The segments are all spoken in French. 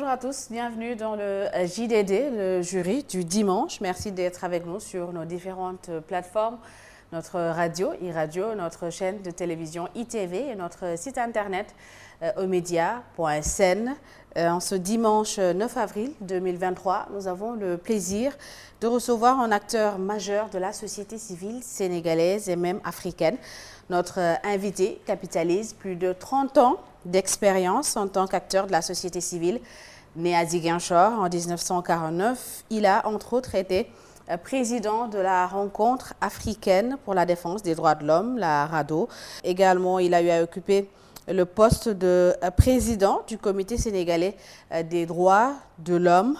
bonjour à tous, bienvenue dans le JDD, le jury du dimanche. Merci d'être avec nous sur nos différentes plateformes, notre radio, e-radio, notre chaîne de télévision ITV et notre site internet omedia.sn. En ce dimanche 9 avril 2023, nous avons le plaisir de recevoir un acteur majeur de la société civile sénégalaise et même africaine. Notre invité capitalise plus de 30 ans d'expérience en tant qu'acteur de la société civile. Né à Ziguinchor en 1949, il a entre autres été président de la rencontre africaine pour la défense des droits de l'homme, la RADDHO. Également, il a eu à occuper le poste de président du comité sénégalais des droits de l'homme,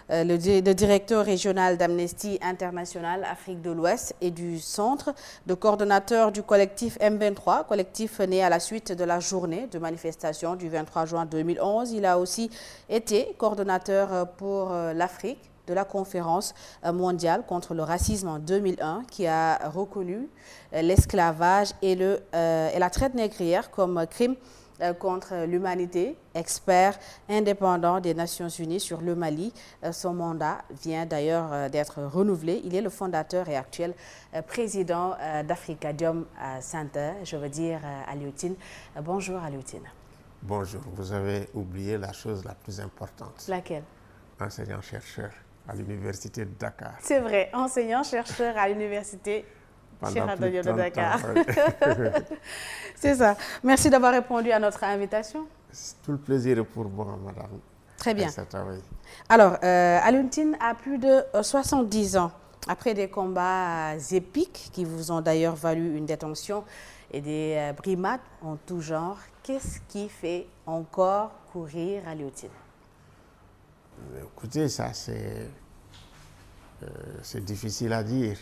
le directeur régional d'Amnesty International Afrique de l'Ouest et du Centre, de coordonnateur du collectif M23, collectif né à la suite de la journée de manifestation du 23 juin 2011. Il a aussi été coordonnateur pour l'Afrique de la conférence mondiale contre le racisme en 2001 qui a reconnu l'esclavage et la traite négrière comme crime contre l'humanité, expert indépendant des Nations Unies sur le Mali. Son mandat vient d'ailleurs d'être renouvelé. Il est le fondateur et actuel président d'Africadium Center, je veux dire Aliou Tine. Bonjour Aliou Tine. Bonjour, vous avez oublié la chose la plus importante. Laquelle? Enseignant-chercheur à l'université de Dakar. C'est vrai, enseignant-chercheur à l'université de Dakar. C'est ça. Merci d'avoir répondu à notre invitation. Tout le plaisir est pour moi, madame. Très bien. Alors, Aliou Tine a plus de 70 ans. Après des combats épiques qui vous ont d'ailleurs valu une détention et des brimades en tout genre, qu'est-ce qui fait encore courir Aliou Tine? Écoutez, ça c'est difficile à dire.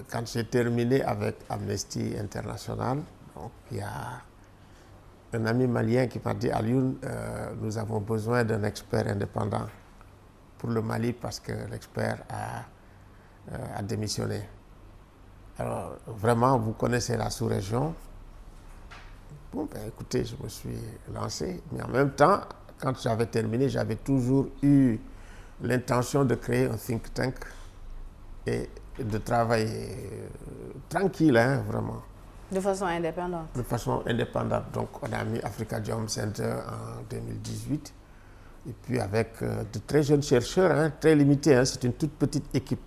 Quand j'ai terminé avec Amnesty International, donc, il y a un ami malien qui m'a dit « Aliou, nous avons besoin d'un expert indépendant pour le Mali parce que l'expert a démissionné. » Alors, vraiment, vous connaissez la sous-région. Bon, ben, écoutez, je me suis lancé, mais en même temps, quand j'avais terminé, j'avais toujours eu l'intention de créer un think tank et de travailler tranquille, hein, vraiment. De façon indépendante. De façon indépendante. Donc, on a mis Africadium Center en 2018. Et puis, avec de très jeunes chercheurs, hein, très limités, hein, c'est une toute petite équipe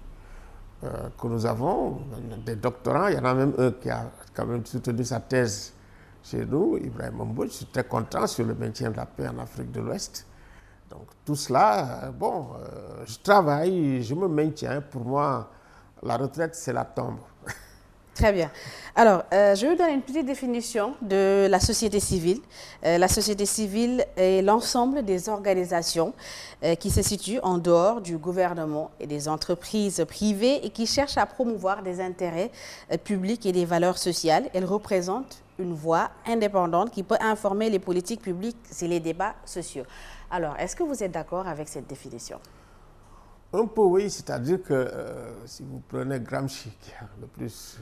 que nous avons. Des doctorants, il y en a même un qui a quand même soutenu sa thèse chez nous, Ibrahim Mbouch. Je suis très content sur le maintien de la paix en Afrique de l'Ouest. Donc, tout cela, je travaille, je me maintiens. Pour moi, la retraite, c'est la tombe. Très bien. Alors, je vais vous donner une petite définition de la société civile. La société civile est l'ensemble des organisations qui se situent en dehors du gouvernement et des entreprises privées et qui cherchent à promouvoir des intérêts publics et des valeurs sociales. Elle représente une voix indépendante qui peut informer les politiques publiques et les débats sociaux. Alors, est-ce que vous êtes d'accord avec cette définition? Un peu oui, c'est-à-dire que si vous prenez Gramsci, qui a le plus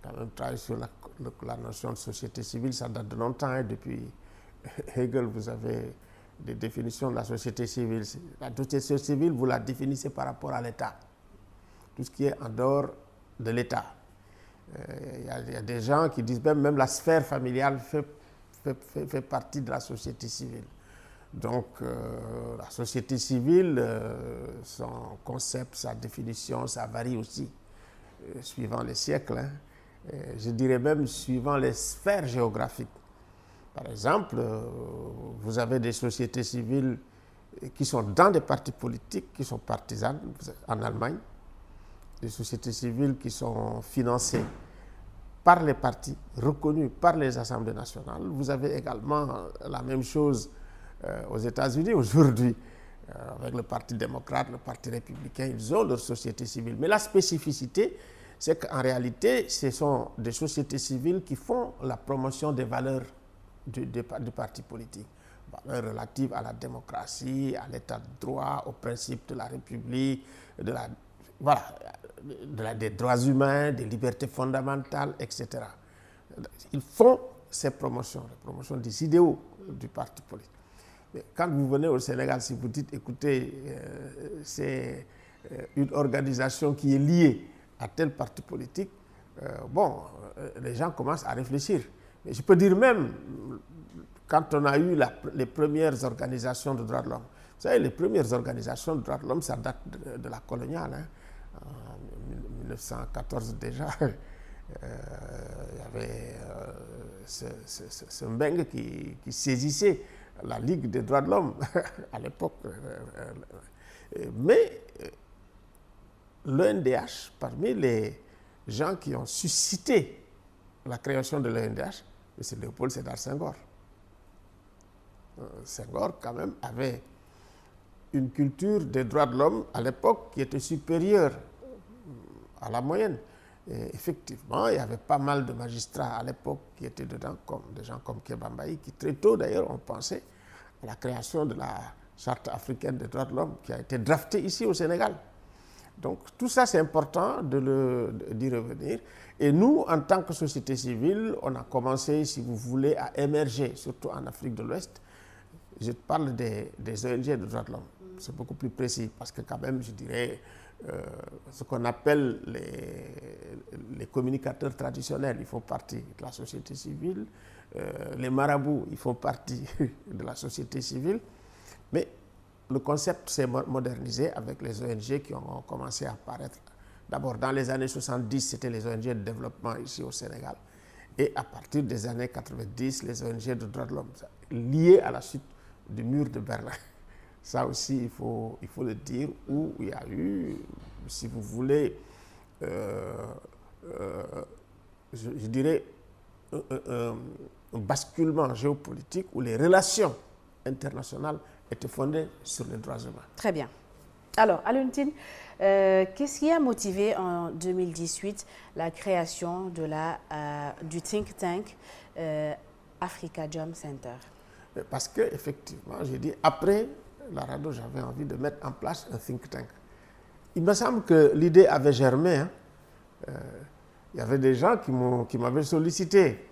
quand même travaillé sur la notion de société civile, ça date de longtemps, hein, depuis Hegel, vous avez des définitions de la société civile. La société civile, vous la définissez par rapport à l'État, tout ce qui est en dehors de l'État. Il y a des gens qui disent même la sphère familiale fait partie de la société civile. Donc, la société civile, son concept, sa définition, ça varie aussi, suivant les siècles. Hein. Je dirais même suivant les sphères géographiques. Par exemple, vous avez des sociétés civiles qui sont dans des partis politiques, qui sont partisanes, en Allemagne. Des sociétés civiles qui sont financées par les partis, reconnues par les assemblées nationales. Vous avez également la même chose aux États-Unis aujourd'hui, avec le Parti démocrate, le Parti républicain, ils ont leur société civile. Mais la spécificité, c'est qu'en réalité, ce sont des sociétés civiles qui font la promotion des valeurs du parti politique. Valeurs relatives à la démocratie, à l'état de droit, aux principes de la République, des droits humains, des libertés fondamentales, etc. Ils font ces promotions, la promotion des idéaux du parti politique. Mais quand vous venez au Sénégal, si vous dites, écoutez, c'est une organisation qui est liée à tel parti politique, les gens commencent à réfléchir. Mais je peux dire même, quand on a eu les premières organisations de droits de l'homme, vous savez, les premières organisations de droits de l'homme, ça date de la coloniale, hein. En 1914 déjà, il y avait ce Mbengue qui saisissait la Ligue des droits de l'homme à l'époque. Mais l'ONDH, parmi les gens qui ont suscité la création de l'ONDH, c'est Léopold Sédar Senghor. Senghor, quand même, avait une culture des droits de l'homme à l'époque qui était supérieure à la moyenne. Et effectivement, il y avait pas mal de magistrats à l'époque qui étaient dedans, comme des gens comme Kéba Mbaye, qui très tôt d'ailleurs ont pensé à la création de la Charte africaine des droits de l'homme qui a été draftée ici au Sénégal. Donc tout ça, c'est important d'y revenir. Et nous, en tant que société civile, on a commencé, si vous voulez, à émerger, surtout en Afrique de l'Ouest. Je parle des ONG de droits de l'homme. C'est beaucoup plus précis parce que quand même, je dirais, ce qu'on appelle les communicateurs traditionnels, ils font partie de la société civile. Les marabouts, ils font partie de la société civile. Mais le concept s'est modernisé avec les ONG qui ont commencé à apparaître. D'abord, dans les années 70, c'était les ONG de développement ici au Sénégal. Et à partir des années 90, les ONG de droits de l'homme, liées à la chute du mur de Berlin. Ça aussi, il faut le dire, où il y a eu, si vous voulez, je dirais, un basculement géopolitique où les relations internationales étaient fondées sur les droits humains. Très bien. Alors, Alioune Tine, qu'est-ce qui a motivé en 2018 la création du think tank Africa Jom Center? Parce qu'effectivement, j'ai dit, après la RADDHO, j'avais envie de mettre en place un think tank. Il me semble que l'idée avait germé. Hein. Il y avait des gens qui m'avaient sollicité.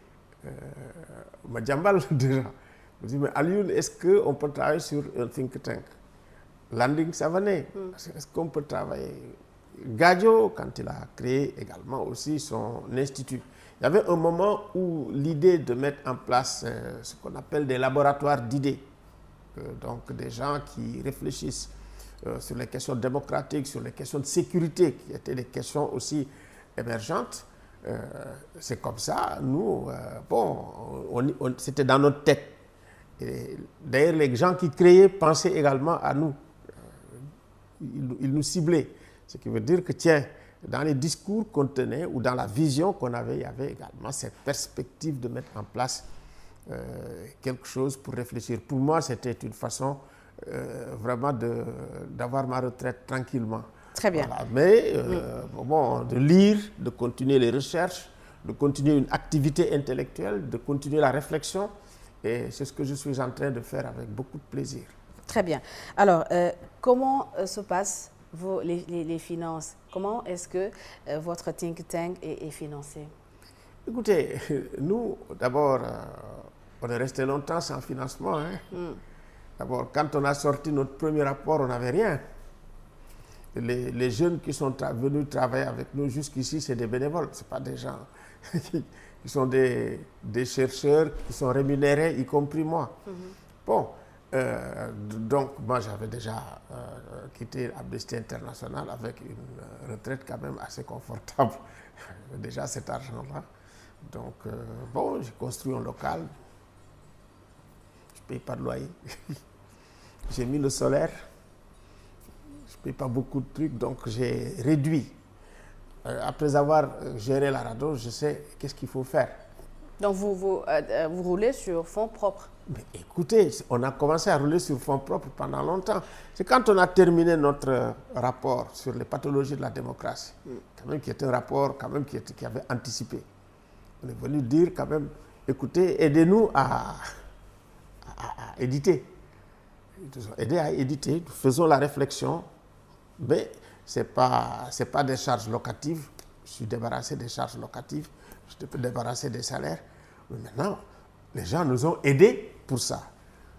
Madjambal déjà. Je me dis, mais Alioune, est-ce qu'on peut travailler sur un think tank? Landing Savané, est-ce qu'on peut travailler? Gadjo, quand il a créé également aussi son institut. Il y avait un moment où l'idée de mettre en place ce qu'on appelle des laboratoires d'idées, donc des gens qui réfléchissent sur les questions démocratiques, sur les questions de sécurité, qui étaient des questions aussi émergentes. C'est comme ça, nous, c'était dans notre tête. D'ailleurs, les gens qui créaient pensaient également à nous. Ils nous ciblaient. Ce qui veut dire que, tiens, dans les discours qu'on tenait ou dans la vision qu'on avait, il y avait également cette perspective de mettre en place quelque chose pour réfléchir. Pour moi, c'était une façon vraiment d'avoir ma retraite tranquillement. Très bien. Voilà. Mais de lire, de continuer les recherches, de continuer une activité intellectuelle, de continuer la réflexion. Et c'est ce que je suis en train de faire avec beaucoup de plaisir. Très bien. Alors, comment se passent les finances? Comment est-ce que votre think tank est financé? Écoutez, nous, d'abord, on est resté longtemps sans financement. Hein. D'abord, quand on a sorti notre premier rapport, on n'avait rien. Les jeunes qui sont venus travailler avec nous jusqu'ici, c'est des bénévoles. Ce ne sont pas des gens qui sont des chercheurs qui sont rémunérés, y compris moi. Bon. Donc, moi, j'avais déjà quitté Amnesty International avec une retraite quand même assez confortable. J'avais déjà cet argent-là. Donc, j'ai construit un local. Je ne paye pas de loyer. J'ai mis le solaire. Je ne paye pas beaucoup de trucs, donc j'ai réduit. Après avoir géré la RADDHO, je sais qu'est-ce qu'il faut faire. Donc, vous roulez sur fonds propres? Mais écoutez, on a commencé à rouler sur fonds propres pendant longtemps. C'est quand on a terminé notre rapport sur les pathologies de la démocratie, quand même, qui était un rapport quand même qui avait anticipé. On est venu dire quand même, écoutez, aidez-nous à éditer. Ils ont aidé à éditer, nous faisons la réflexion, mais ce n'est pas des charges locatives. Je suis débarrassé des charges locatives, je suis débarrassé des salaires. Mais maintenant, les gens nous ont aidés pour ça.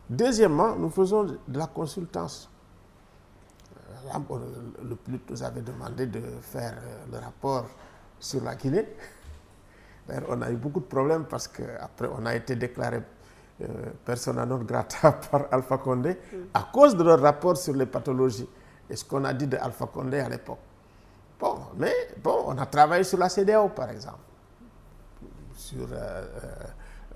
Deuxièmement, nous faisons de la consultance. Là, le PNUD nous avait demandé de faire le rapport sur la Guinée. D'ailleurs, on a eu beaucoup de problèmes parce qu'après, on a été déclaré persona non grata par Alpha Condé à cause de leur rapport sur les pathologies et ce qu'on a dit de Alpha Condé à l'époque. Bon, mais bon, on a travaillé sur la CEDEAO, par exemple, sur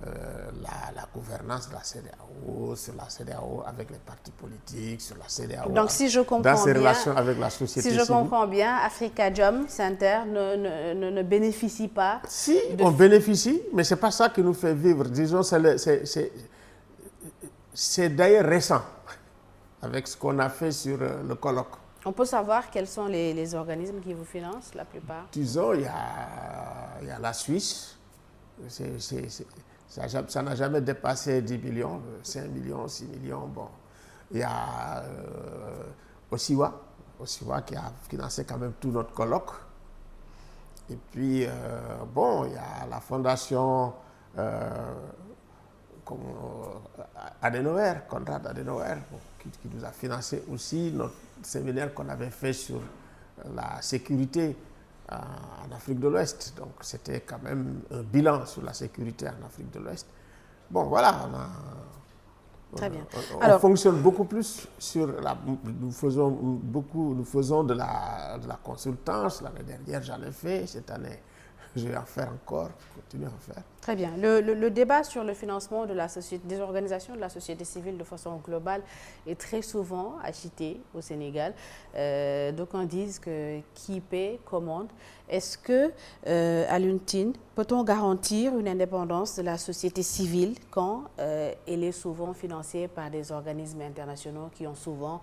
la gouvernance de la CEDEAO, sur la CEDEAO avec les partis politiques, sur la CEDEAO donc, si je comprends dans ses bien, relations avec la société civile. Si je comprends bien, Afrikajom Center ne bénéficie pas. Si, on bénéficie, mais ce n'est pas ça qui nous fait vivre. Disons, c'est d'ailleurs récent avec ce qu'on a fait sur le colloque. On peut savoir quels sont les organismes qui vous financent, la plupart? Disons, il y a la Suisse. Ça n'a jamais dépassé 10 millions, 5 millions, 6 millions. Bon. Il y a Osiwa qui a financé quand même tout notre colloque. Et puis, bon, il y a la fondation Adenauer, Konrad Adenauer, qui nous a financé aussi notre séminaire qu'on avait fait sur la sécurité en Afrique de l'Ouest. Donc, c'était quand même un bilan sur la sécurité en Afrique de l'Ouest. Bon, voilà, Très bien. On fonctionne beaucoup plus sur nous faisons de la consultance. L'année dernière, j'en ai fait. Cette année, je vais en faire encore, continuer à en faire. Très bien. Le débat sur le financement des organisations de la société civile de façon globale est très souvent agité au Sénégal. D'aucuns disent que qui paie commande. Est-ce que, Alioune Tine, peut-on garantir une indépendance de la société civile quand elle est souvent financée par des organismes internationaux qui ont souvent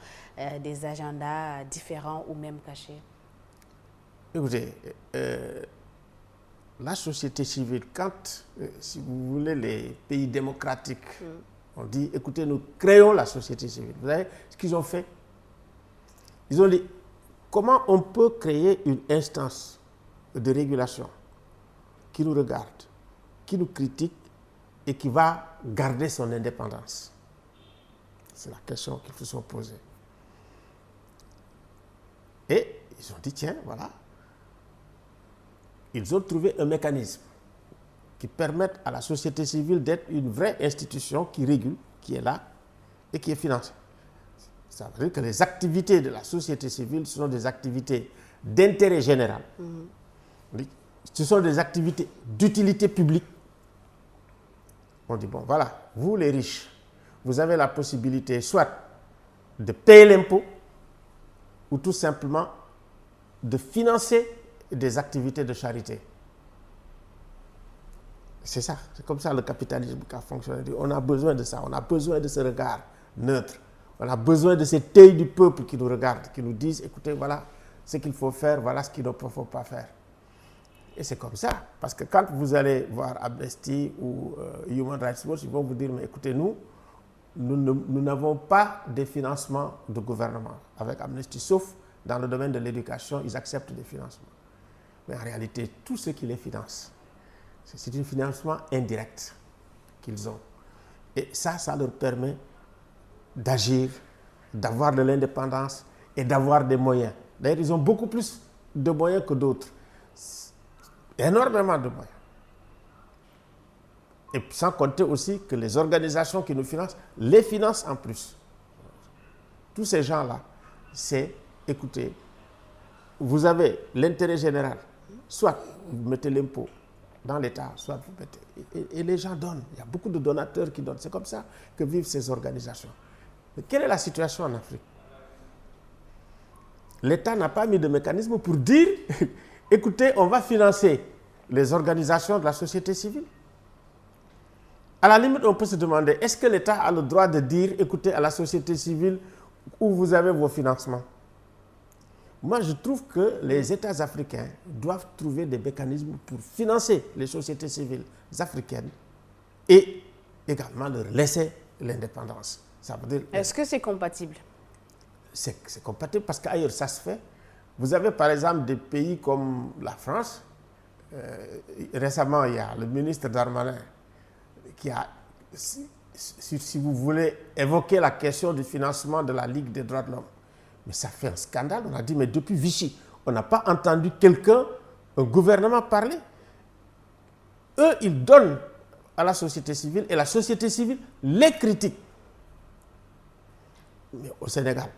des agendas différents ou même cachés? Écoutez, la société civile, quand, si vous voulez, les pays démocratiques, on dit, écoutez, nous créons la société civile. Vous savez ce qu'ils ont fait? Ils ont dit, comment on peut créer une instance de régulation qui nous regarde, qui nous critique et qui va garder son indépendance? C'est la question qu'ils se sont posée. Et ils ont dit, tiens, voilà. Ils ont trouvé un mécanisme qui permette à la société civile d'être une vraie institution qui régule, qui est là et qui est financée. Ça veut dire que les activités de la société civile sont des activités d'intérêt général. Ce sont des activités d'utilité publique. On dit, bon, voilà, vous les riches, vous avez la possibilité soit de payer l'impôt ou tout simplement de financer des activités de charité. C'est ça, c'est comme ça le capitalisme qui a fonctionné. On a besoin de ça, on a besoin de ce regard neutre. On a besoin de cet œil du peuple qui nous regarde, qui nous dise, écoutez, voilà ce qu'il faut faire, voilà ce qu'il ne faut pas faire. Et c'est comme ça, parce que quand vous allez voir Amnesty ou Human Rights Watch, ils vont vous dire, mais écoutez, nous n'avons pas de financement de gouvernement avec Amnesty, sauf dans le domaine de l'éducation, ils acceptent des financements. Mais en réalité, tout ce qui les finance, c'est un financement indirect qu'ils ont. Et ça leur permet d'agir, d'avoir de l'indépendance et d'avoir des moyens. D'ailleurs, ils ont beaucoup plus de moyens que d'autres. Énormément de moyens. Et sans compter aussi que les organisations qui nous financent, les financent en plus. Tous ces gens-là, c'est, écoutez, vous avez l'intérêt général. Soit vous mettez l'impôt dans l'État, soit vous mettez... Et les gens donnent. Il y a beaucoup de donateurs qui donnent. C'est comme ça que vivent ces organisations. Mais quelle est la situation en Afrique? L'État n'a pas mis de mécanisme pour dire, écoutez, on va financer les organisations de la société civile. À la limite, on peut se demander, est-ce que l'État a le droit de dire, écoutez, à la société civile, où vous avez vos financements? Moi, je trouve que les États africains doivent trouver des mécanismes pour financer les sociétés civiles africaines et également leur laisser l'indépendance. Ça veut dire... Est-ce que c'est compatible? C'est compatible parce qu'ailleurs, ça se fait. Vous avez par exemple des pays comme la France. Récemment, il y a le ministre Darmanin qui a si vous voulez évoquer la question du financement de la Ligue des droits de l'homme. Mais ça fait un scandale. On a dit, mais depuis Vichy, on n'a pas entendu quelqu'un, un gouvernement parler. Eux, ils donnent à la société civile et la société civile les critique. Mais au Sénégal,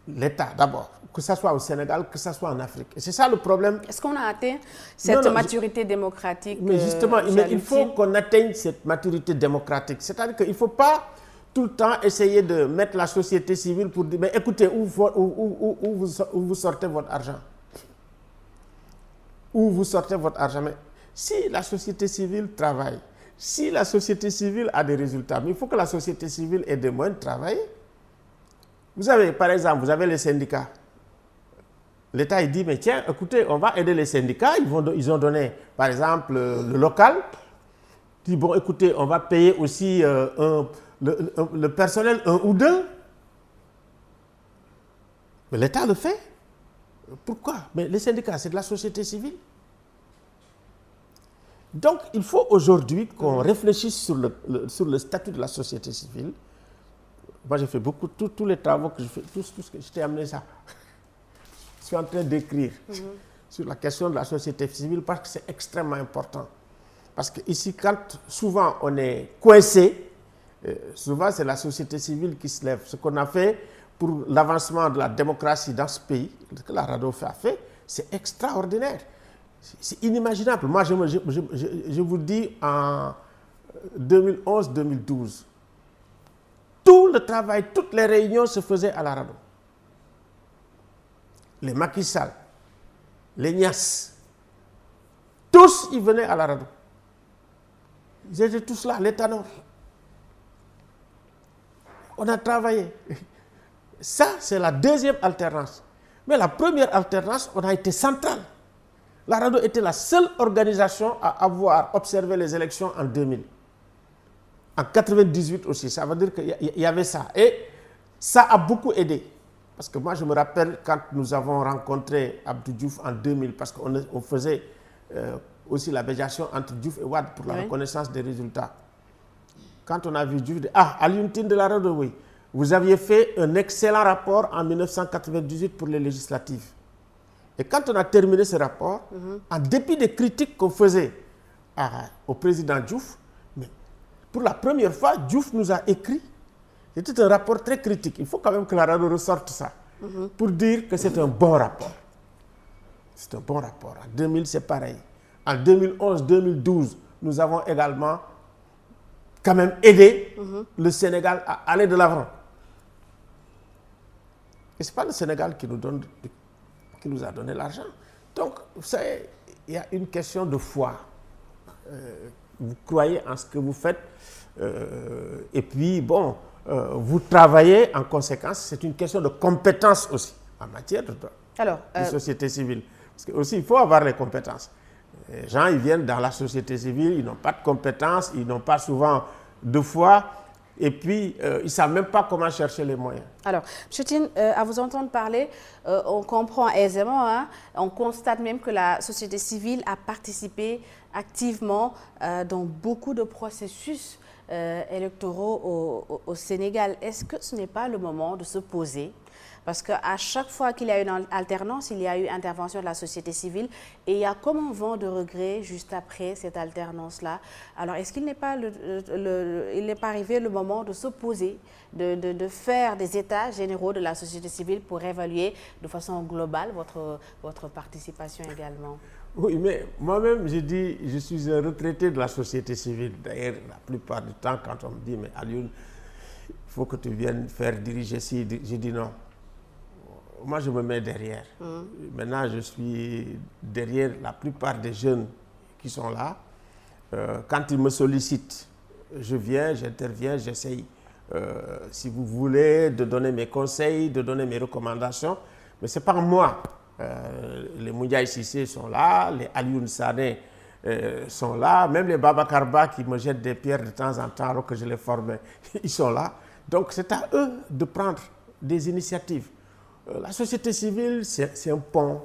l'État d'abord, que ce soit au Sénégal, que ce soit en Afrique. Et c'est ça le problème. Est-ce qu'on a atteint cette maturité démocratique? Mais justement, il faut qu'on atteigne cette maturité démocratique. C'est-à-dire qu'il ne faut pas tout le temps essayer de mettre la société civile pour dire, mais écoutez, où vous sortez votre argent? Où vous sortez votre argent? Mais si la société civile travaille, si la société civile a des résultats, mais il faut que la société civile ait des moyens de travailler. Vous avez, par exemple, vous avez les syndicats. L'État, il dit, mais tiens, écoutez, on va aider les syndicats. Ils ont donné, par exemple, le local. Il dit, bon, écoutez, on va payer aussi le personnel 1 ou 2. Mais l'État le fait. Pourquoi? Mais les syndicats, c'est de la société civile. Donc, il faut aujourd'hui qu'on réfléchisse sur le statut de la société civile. Moi, j'ai fait beaucoup, tous les travaux que je fais, tout ce que je t'ai amené ça. Je suis en train d'écrire sur la question de la société civile parce que c'est extrêmement important. Parce qu'ici, quand souvent on est coincé, souvent c'est la société civile qui se lève. Ce qu'on a fait pour l'avancement de la démocratie dans ce pays, ce que la RADDHO a fait, c'est extraordinaire. C'est inimaginable. Moi, je vous dis, en 2011-2012, tout le travail, toutes les réunions se faisaient à la RADDHO. Les Macky Sall, les Niass, tous ils venaient à la RADDHO. Ils étaient tous là, les Tanor. On a travaillé. Ça, c'est la deuxième alternance. Mais la première alternance, on a été centrale. La RADDHO était la seule organisation à avoir observé les élections en 2000. En 98 aussi, ça veut dire qu'il y avait ça. Et ça a beaucoup aidé. Parce que moi, je me rappelle quand nous avons rencontré Abdou Diouf en 2000, parce qu'on faisait aussi la médiation entre Diouf et Wade pour la reconnaissance des résultats. Quand on a vu Diouf, Alioune Tine de la RADDHO, oui, vous aviez fait un excellent rapport en 1998 pour les législatives. Et quand on a terminé ce rapport, en dépit des critiques qu'on faisait au président Diouf, mais pour la première fois, Diouf nous a écrit. C'était un rapport très critique. Il faut quand même que la RADDHO ressorte ça pour dire que c'est un bon rapport. C'est un bon rapport. En 2000, c'est pareil. En 2011-2012, nous avons également quand même aidé le Sénégal à aller de l'avant. Et ce n'est pas le Sénégal qui nous a donné l'argent. Donc, vous savez, il y a une question de foi. Vous croyez en ce que vous faites. Et puis, bon, vous travaillez en conséquence. C'est une question de compétence aussi en matière de société civile. Parce que aussi, il faut avoir les compétences. Les gens, ils viennent dans la société civile, ils n'ont pas de compétences, ils n'ont pas souvent de foi. Et puis, ils ne savent même pas comment chercher les moyens. Alors, M. Tine, à vous entendre parler, on comprend aisément, hein, on constate même que la société civile a participé activement dans beaucoup de processus électoraux au Sénégal. Est-ce que ce n'est pas le moment de se poser? Parce qu'à chaque fois qu'il y a eu une alternance, il y a eu intervention de la société civile et il y a comme un vent de regret juste après cette alternance-là. Alors, est-ce qu'il n'est pas, arrivé le moment de se poser, de faire des états généraux de la société civile pour évaluer de façon globale votre participation également? Oui, mais moi-même, je dis, je suis un retraité de la société civile. D'ailleurs, la plupart du temps, quand on me dit, mais Alioune, il faut que tu viennes faire diriger ci, je dis non. Moi, je me mets derrière. Maintenant, je suis derrière la plupart des jeunes qui sont là. Quand ils me sollicitent, je viens, j'interviens, j'essaye, si vous voulez, de donner mes conseils, de donner mes recommandations. Mais ce n'est pas moi. Les Moundiaï Sissé sont là, les Alioune Sané sont là, même les Baba Karba qui me jettent des pierres de temps en temps alors que je les formais, ils sont là. Donc, c'est à eux de prendre des initiatives. La société civile, c'est un pont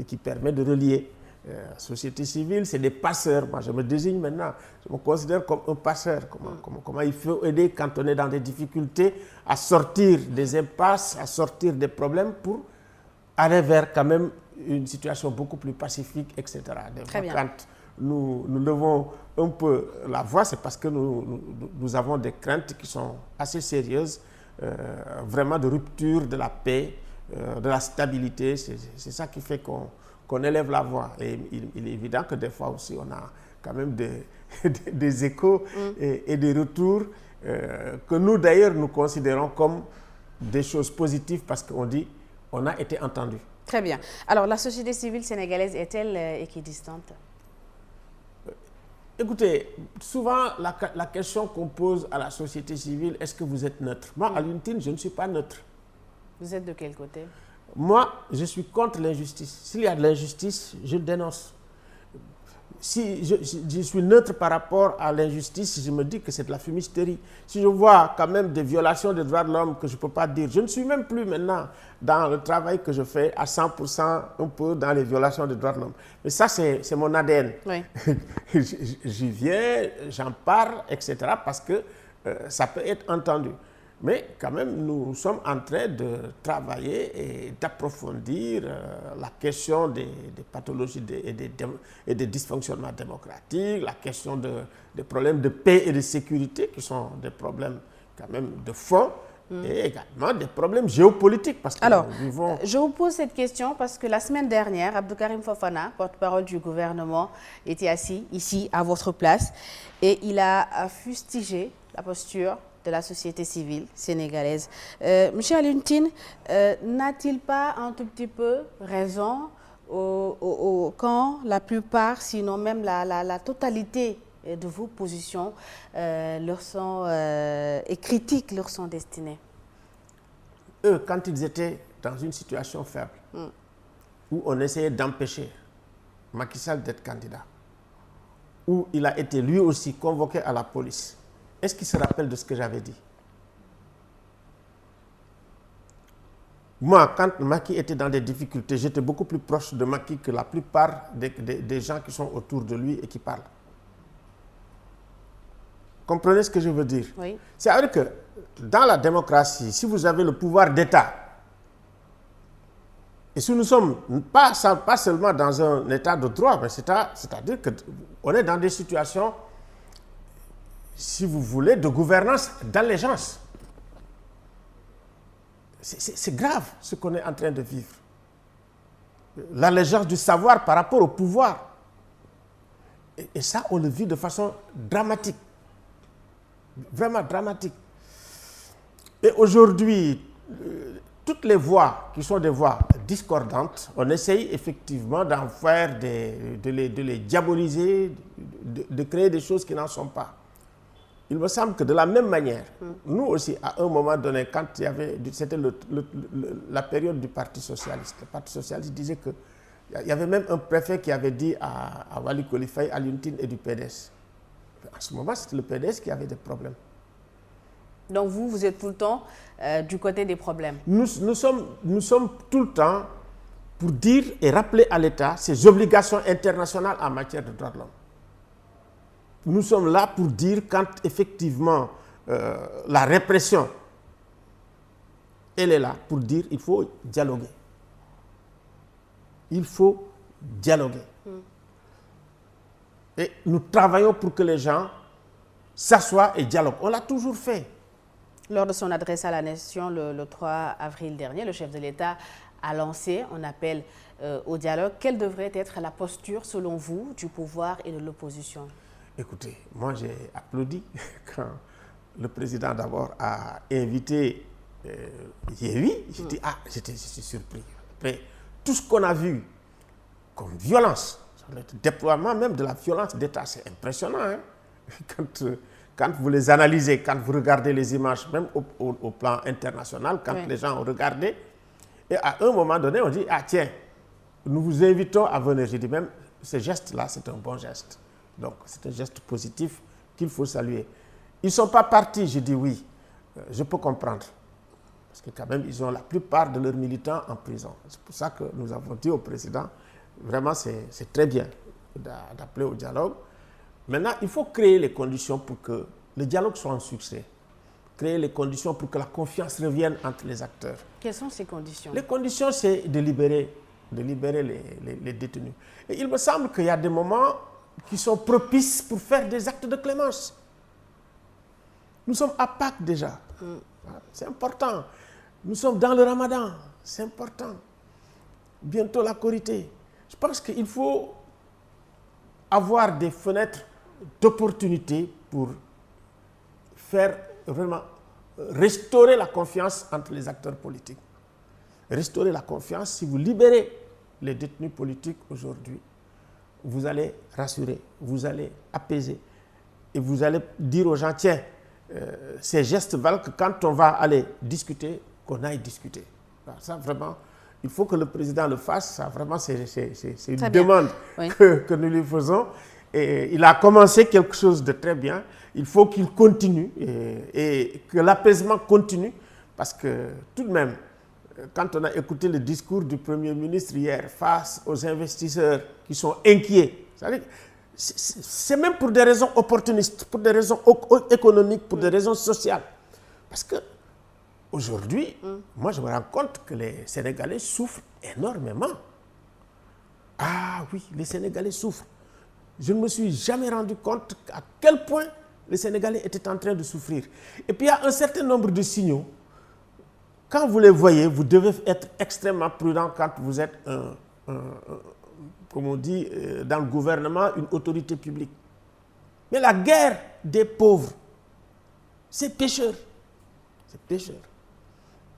qui permet de relier La société civile, c'est des passeurs. Moi, je me désigne maintenant, je me considère comme un passeur. Comment il faut aider quand on est dans des difficultés à sortir des impasses, à sortir des problèmes pour aller vers quand même une situation beaucoup plus pacifique, etc. Très bien. Quand nous levons un peu la voix, c'est parce que nous avons des craintes qui sont assez sérieuses, vraiment de rupture de la paix, de la stabilité. C'est ça qui fait qu'on élève la voix. Et il est évident que des fois aussi, on a quand même des échos et des retours que nous, d'ailleurs, nous considérons comme des choses positives parce qu'on dit on a été entendu. Très bien. Alors, la société civile sénégalaise est-elle équidistante? Écoutez, souvent, la question qu'on pose à la société civile, est-ce que vous êtes neutre? Moi, à l'UNTIN, je ne suis pas neutre. Vous êtes de quel côté? Moi, je suis contre l'injustice. S'il y a de l'injustice, je le dénonce. Si je suis neutre par rapport à l'injustice, je me dis que c'est de la fumisterie. Si je vois quand même des violations des droits de l'homme que je ne peux pas dire, je ne suis même plus maintenant dans le travail que je fais à 100% un peu dans les violations des droits de l'homme. Mais ça, c'est mon ADN. Oui. J'y viens, j'en parle, etc. parce que ça peut être entendu. Mais quand même, nous sommes en train de travailler et d'approfondir la question des pathologies et des dysfonctionnements démocratiques, la question des problèmes de paix et de sécurité qui sont des problèmes quand même de fond et également des problèmes géopolitiques. Parce que alors, nous vivons... je vous pose cette question parce que la semaine dernière, Abdoukarim Fofana, porte-parole du gouvernement, était assis ici à votre place et il a fustigé la posture de la société civile sénégalaise. Monsieur Alioune, n'a-t-il pas un tout petit peu raison quand la plupart, sinon même la totalité de vos positions leur sont, et critiques leur sont destinées? Eux, quand ils étaient dans une situation faible, où on essayait d'empêcher Macky Sall d'être candidat, où il a été lui aussi convoqué à la police, est-ce qu'il se rappelle de ce que j'avais dit? Moi, quand Macky était dans des difficultés, j'étais beaucoup plus proche de Macky que la plupart des gens qui sont autour de lui et qui parlent. Comprenez ce que je veux dire? Oui. C'est-à-dire que dans la démocratie, si vous avez le pouvoir d'État, et si nous ne sommes pas seulement dans un état de droit, mais c'est-à-dire qu'on est dans des situations, si vous voulez, de gouvernance d'allégeance. C'est grave ce qu'on est en train de vivre. L'allégeance du savoir par rapport au pouvoir. Et ça, on le vit de façon dramatique. Vraiment dramatique. Et aujourd'hui, toutes les voix qui sont des voix discordantes, on essaye effectivement d'en faire de les diaboliser, de créer des choses qui n'en sont pas. Il me semble que de la même manière, nous aussi, à un moment donné, quand il y avait, c'était la période du Parti socialiste, le Parti socialiste disait que il y avait même un préfet qui avait dit à Wali Kolifaï, à l'UNTIN et du PDS. En ce moment, c'était le PDS qui avait des problèmes. Donc vous êtes tout le temps du côté des problèmes. Nous sommes tout le temps pour dire et rappeler à l'État ses obligations internationales en matière de droits de l'homme. Nous sommes là pour dire quand effectivement la répression, elle est là pour dire il faut dialoguer. Il faut dialoguer. Et nous travaillons pour que les gens s'assoient et dialoguent. On l'a toujours fait. Lors de son adresse à la nation le 3 avril dernier, le chef de l'État a lancé un appel au dialogue. Quelle devrait être la posture, selon vous, du pouvoir et de l'opposition? Écoutez, moi j'ai applaudi quand le président d'abord a invité Yewwi. J'ai dit, j'étais surpris. Après, tout ce qu'on a vu comme violence, le déploiement même de la violence d'État, c'est impressionnant. Hein? Quand vous les analysez, quand vous regardez les images, même au plan international, quand les gens ont regardé, et à un moment donné, on dit, tiens, nous vous invitons à venir. J'ai dit, même ce geste-là, c'est un bon geste. Donc, c'est un geste positif qu'il faut saluer. Ils ne sont pas partis, je dis oui. Je peux comprendre. Parce que quand même, ils ont la plupart de leurs militants en prison. C'est pour ça que nous avons dit au président, vraiment, c'est très bien d'appeler au dialogue. Maintenant, il faut créer les conditions pour que le dialogue soit un succès. Créer les conditions pour que la confiance revienne entre les acteurs. Quelles sont ces conditions? Les conditions, c'est de libérer les détenus. Et il me semble qu'il y a des moments qui sont propices pour faire des actes de clémence. Nous sommes à Pâques déjà. C'est important. Nous sommes dans le Ramadan. C'est important. Bientôt la Korité. Je pense qu'il faut avoir des fenêtres d'opportunité pour faire vraiment restaurer la confiance entre les acteurs politiques. Restaurer la confiance, si vous libérez les détenus politiques aujourd'hui, vous allez rassurer, vous allez apaiser et vous allez dire aux gens, tiens, ces gestes valent que quand on va aller discuter, qu'on aille discuter. Alors ça, vraiment, il faut que le président le fasse. Ça, vraiment, c'est une demande que nous lui faisons. Et il a commencé quelque chose de très bien. Il faut qu'il continue et que l'apaisement continue. Parce que tout de même, quand on a écouté le discours du Premier ministre hier face aux investisseurs qui sont inquiets, c'est même pour des raisons opportunistes, pour des raisons économiques, pour des raisons sociales. Parce que aujourd'hui, moi je me rends compte que les Sénégalais souffrent énormément. Ah oui, les Sénégalais souffrent. Je ne me suis jamais rendu compte à quel point les Sénégalais étaient en train de souffrir. Et puis il y a un certain nombre de signaux. Quand vous les voyez, vous devez être extrêmement prudent quand vous êtes comme on dit dans le gouvernement, une autorité publique. Mais la guerre des pauvres, c'est pécheur. C'est pécheur.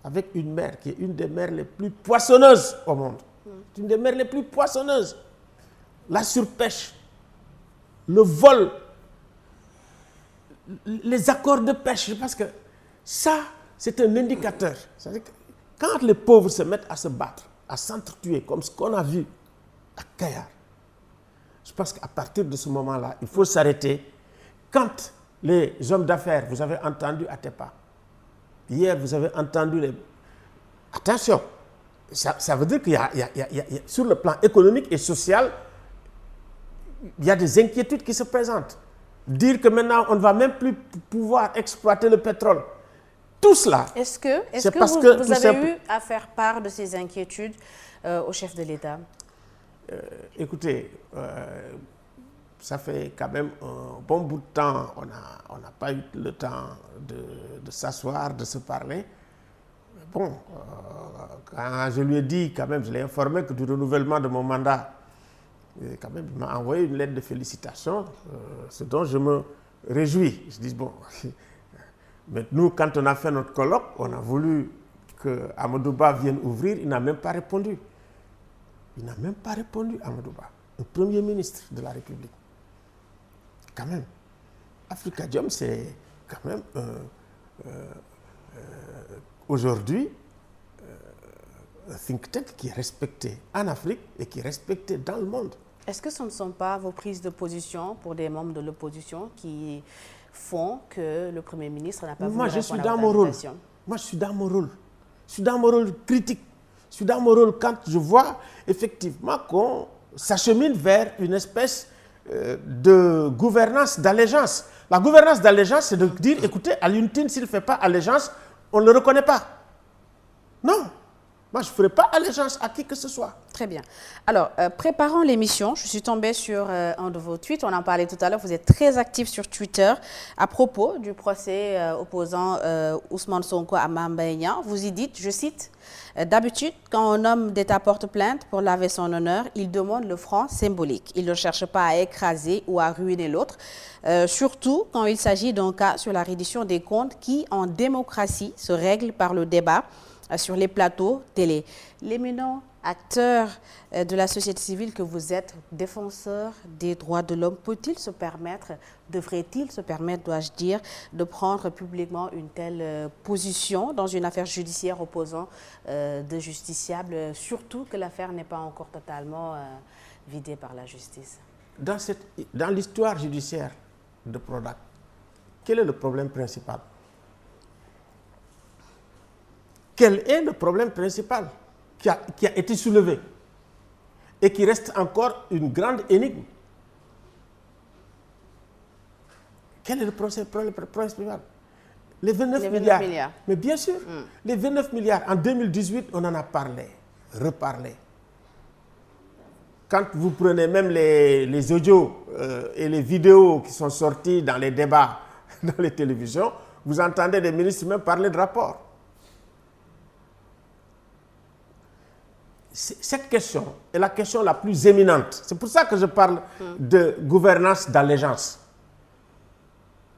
Avec une mer qui est une des mers les plus poissonneuses au monde. Une des mers les plus poissonneuses. La surpêche, le vol, les accords de pêche, je pense que ça, c'est un indicateur. C'est-à-dire que quand les pauvres se mettent à se battre, à s'entretuer, comme ce qu'on a vu à Kayar, je pense qu'à partir de ce moment-là, il faut s'arrêter. Quand les hommes d'affaires, vous avez entendu Atepa, hier vous avez entendu les... Attention, ça veut dire qu'il y a, sur le plan économique et social, il y a des inquiétudes qui se présentent. Dire que maintenant, on ne va même plus pouvoir exploiter le pétrole. Tout cela. Est-ce que vous avez eu à faire part de ces inquiétudes au chef de l'État? Écoutez, ça fait quand même un bon bout de temps. On n'a pas eu le temps de s'asseoir, de se parler. Bon, quand je lui ai dit, quand même, je l'ai informé que du renouvellement de mon mandat, quand même, il m'a envoyé une lettre de félicitations, ce dont je me réjouis. Je dis, bon, mais nous, quand on a fait notre colloque, on a voulu que Amadou Ba vienne ouvrir, il n'a même pas répondu. Il n'a même pas répondu, Amadou Ba, le Premier ministre de la République. Quand même, Afrikajom, c'est quand même aujourd'hui un think tank qui est respecté en Afrique et qui est respecté dans le monde. Est-ce que ce ne sont pas vos prises de position pour des membres de l'opposition qui font que le Premier ministre n'a pas voulu répondre à votre invitation? Moi, je suis dans mon rôle. Je suis dans mon rôle critique. Je suis dans mon rôle quand je vois effectivement qu'on s'achemine vers une espèce de gouvernance d'allégeance. La gouvernance d'allégeance, c'est de dire, écoutez, Alioune Tine, s'il ne fait pas allégeance, on ne le reconnaît pas. Non. Moi, je ne ferai pas allégeance à qui que ce soit. Très bien. Alors, préparant l'émission, je suis tombée sur un de vos tweets. On en parlait tout à l'heure. Vous êtes très actif sur Twitter à propos du procès opposant Ousmane Sonko à Mame Mbaye Niang. Vous y dites, je cite, « D'habitude, quand un homme d'État porte plainte pour laver son honneur, il demande le franc symbolique. Il ne cherche pas à écraser ou à ruiner l'autre, surtout quand il s'agit d'un cas sur la reddition des comptes qui, en démocratie, se règle par le débat sur les plateaux télé. » L'éminent acteur de la société civile que vous êtes, défenseur des droits de l'homme, peut-il se permettre, devrait-il se permettre, dois-je dire, de prendre publiquement une telle position dans une affaire judiciaire opposant de justiciables, surtout que l'affaire n'est pas encore totalement vidée par la justice? Dans l'histoire judiciaire de Prodac, quel est le problème principal? Quel est le problème principal qui a été soulevé? et qui reste encore une grande énigme. Quel est le problème principal? Les 29 milliards. Mais bien sûr, les 29 milliards, en 2018, on en a parlé, reparlé. Quand vous prenez même les audios et les vidéos qui sont sortis dans les débats, dans les télévisions, vous entendez des ministres même parler de rapport. Cette question est la question la plus éminente. C'est pour ça que je parle de gouvernance d'allégeance.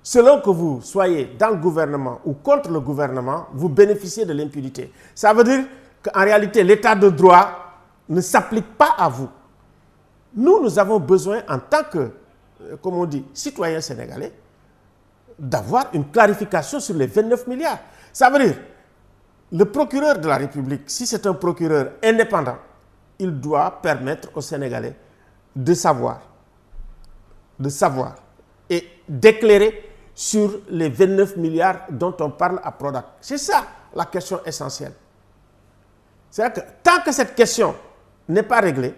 Selon que vous soyez dans le gouvernement ou contre le gouvernement, vous bénéficiez de l'impunité. Ça veut dire qu'en réalité, l'état de droit ne s'applique pas à vous. Nous avons besoin, en tant que, comme on dit, citoyens sénégalais, d'avoir une clarification sur les 29 milliards. Ça veut dire, le procureur de la République, si c'est un procureur indépendant, il doit permettre aux Sénégalais de savoir et d'éclairer sur les 29 milliards dont on parle à Prodac. C'est ça la question essentielle. C'est-à-dire que tant que cette question n'est pas réglée,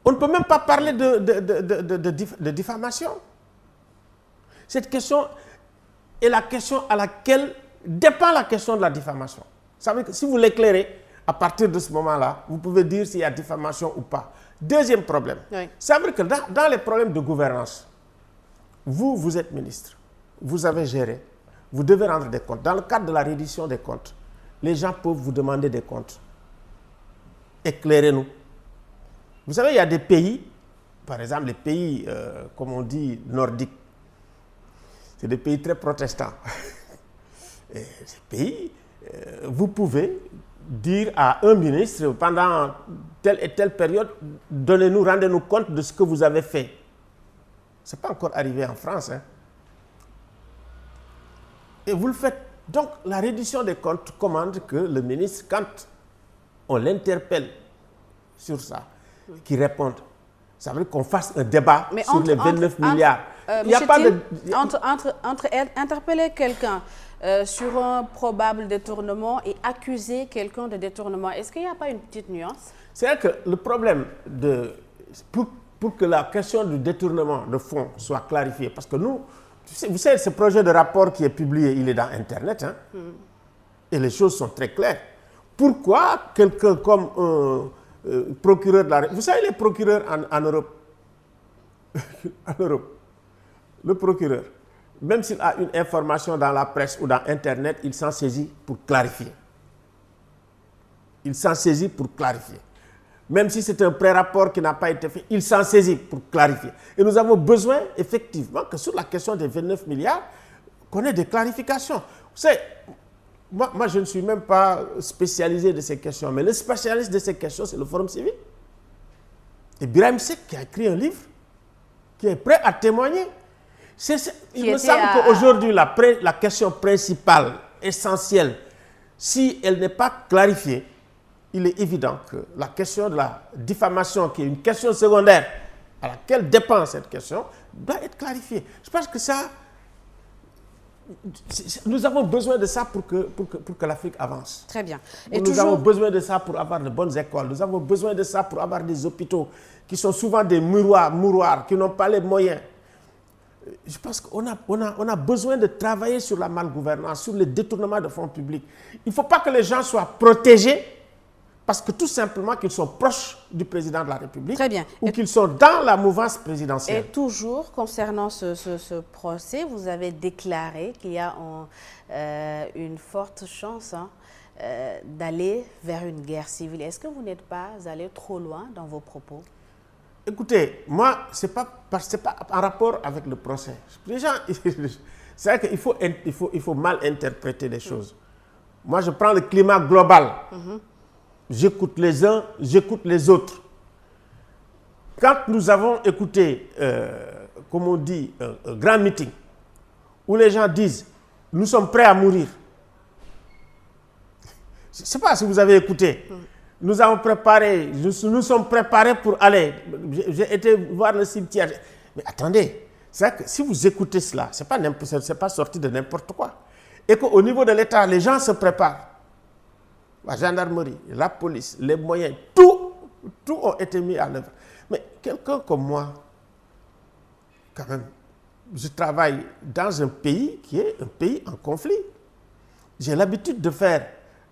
on ne peut même pas parler de diffamation. Cette question est la question à laquelle dépend la question de la diffamation. Ça veut dire que si vous l'éclairez, à partir de ce moment-là, vous pouvez dire s'il y a diffamation ou pas. Deuxième problème, ça veut dire que dans les problèmes de gouvernance, vous êtes ministre, vous avez géré, vous devez rendre des comptes. Dans le cadre de la reddition des comptes, les gens peuvent vous demander des comptes. Éclairez-nous. Vous savez, il y a des pays, par exemple les pays, comme on dit, nordiques, c'est des pays très protestants. Et ces pays, vous pouvez dire à un ministre, pendant telle et telle période, donnez-nous, rendez-nous compte de ce que vous avez fait. Ce n'est pas encore arrivé en France. Hein. Et vous le faites. Donc, la reddition des comptes commande que le ministre, quand on l'interpelle sur ça, qu'il réponde. Ça veut dire qu'on fasse un débat sur les 29 milliards. Il n'y a pas de... interpeller quelqu'un sur un probable détournement et accuser quelqu'un de détournement, est-ce qu'il n'y a pas une petite nuance? C'est-à-dire que le problème pour que la question du détournement de fonds soit clarifiée, parce que nous, vous savez, ce projet de rapport qui est publié, il est dans Internet, hein, et les choses sont très claires. Pourquoi quelqu'un comme un procureur de la République, vous savez les procureurs en Europe, en Europe, le procureur, même s'il a une information dans la presse ou dans Internet, il s'en saisit pour clarifier. Il s'en saisit pour clarifier. Même si c'est un pré-rapport qui n'a pas été fait, il s'en saisit pour clarifier. Et nous avons besoin, effectivement, que sur la question des 29 milliards, qu'on ait des clarifications. Vous savez, moi, je ne suis même pas spécialisé de ces questions, mais le spécialiste de ces questions, c'est le Forum civil. Et Birahim Seck qui a écrit un livre, qui est prêt à témoigner. Il me semble qu'aujourd'hui, la question principale, essentielle, si elle n'est pas clarifiée, il est évident que la question de la diffamation, qui est une question secondaire à laquelle dépend cette question, doit être clarifiée. Je pense que ça, nous avons besoin de ça pour que l'Afrique avance. Très bien. Et nous avons besoin de ça pour avoir de bonnes écoles. Nous avons besoin de ça pour avoir des hôpitaux qui sont souvent des mouroirs, qui n'ont pas les moyens. Je pense qu'on a besoin de travailler sur la malgouvernance, sur le détournement de fonds publics. Il ne faut pas que les gens soient protégés parce que tout simplement qu'ils sont proches du président de la République. Très bien. Ou qu'ils sont dans la mouvance présidentielle. Et toujours, concernant ce procès, vous avez déclaré qu'il y a une forte chance d'aller vers une guerre civile. Est-ce que vous n'êtes pas allé trop loin dans vos propos? Écoutez, moi, ce n'est pas en rapport avec le procès. Les gens, c'est vrai qu'il faut mal interpréter les choses. Moi, je prends le climat global. J'écoute les uns, j'écoute les autres. Quand nous avons écouté, comme on dit, un grand meeting, où les gens disent « nous sommes prêts à mourir », je ne sais pas si vous avez écouté. Nous avons préparé, nous sommes préparés pour aller. J'ai été voir le cimetière. Mais attendez, c'est vrai que si vous écoutez cela, ce n'est pas sorti de n'importe quoi. Et qu'au niveau de l'État, les gens se préparent. La gendarmerie, la police, les moyens, tout Tout a été mis en œuvre. Mais quelqu'un comme moi, quand même, je travaille dans un pays qui est un pays en conflit. J'ai l'habitude de faire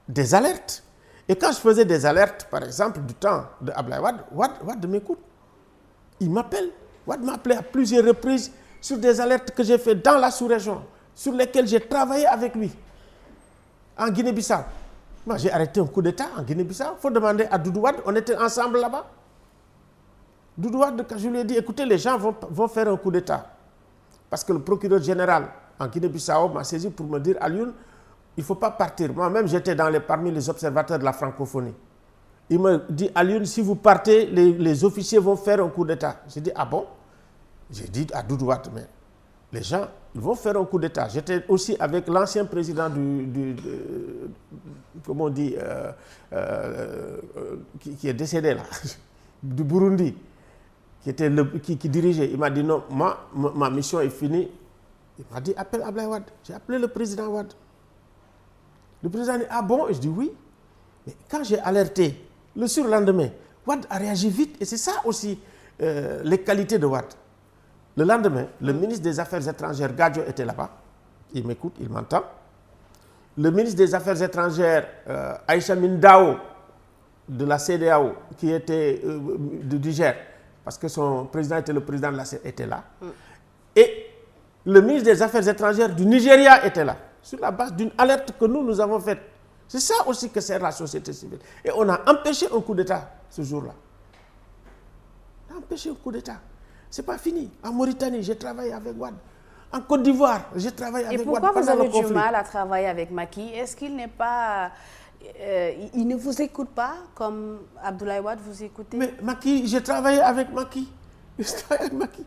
des alertes. Et quand je faisais des alertes, par exemple, du temps de Abdoulaye Wade, Wade m'écoute. Il m'appelle. Wade m'a appelé à plusieurs reprises sur des alertes que j'ai faites dans la sous-région, sur lesquelles j'ai travaillé avec lui, en Guinée-Bissau. Moi, j'ai arrêté un coup d'État en Guinée-Bissau. Il faut demander à Doudou Wade, on était ensemble là-bas. Doudou Wade, quand je lui ai dit, écoutez, les gens vont faire un coup d'État. Parce que le procureur général en Guinée-Bissau m'a saisi pour me dire, Alioune, il ne faut pas partir. Moi-même, j'étais parmi les observateurs de la francophonie. Il me dit, Alioune, si vous partez, les officiers vont faire un coup d'État. J'ai dit, ah bon? J'ai dit à Doudou Wade, mais les gens, ils vont faire un coup d'État. J'étais aussi avec l'ancien président comment on dit, qui est décédé là, du Burundi, qui dirigeait. Il m'a dit, non, ma mission est finie. Il m'a dit, appelle Abdoulaye Wade. J'ai appelé le président Wade. Le président a dit, ah bon? Et je dis, oui. Mais quand j'ai alerté, le surlendemain, Wade a réagi vite. Et c'est ça aussi les qualités de Wade. Le lendemain, le ministre des Affaires étrangères, Gadio, était là-bas. Il m'écoute, il m'entend. Le ministre des Affaires étrangères, Aïcha Mindao, de la CEDEAO, qui était du Niger, parce que son président était le président de la CEDEAO, était là. Et le ministre des Affaires étrangères du Nigeria était là, sur la base d'une alerte que nous avons faite. C'est ça aussi que sert la société civile. Et on a empêché un coup d'État ce jour-là. On a empêché un coup d'État. Ce n'est pas fini. En Mauritanie, j'ai travaillé avec Wade. En Côte d'Ivoire, j'ai travaillé avec Wade. Et pourquoi vous avez du mal à travailler avec Macky? Est-ce qu'il n'est pas... il ne vous écoute pas comme Abdoulaye Wade vous écoutez? Mais Macky, j'ai travaillé avec Macky. J'ai travaillé avec Macky.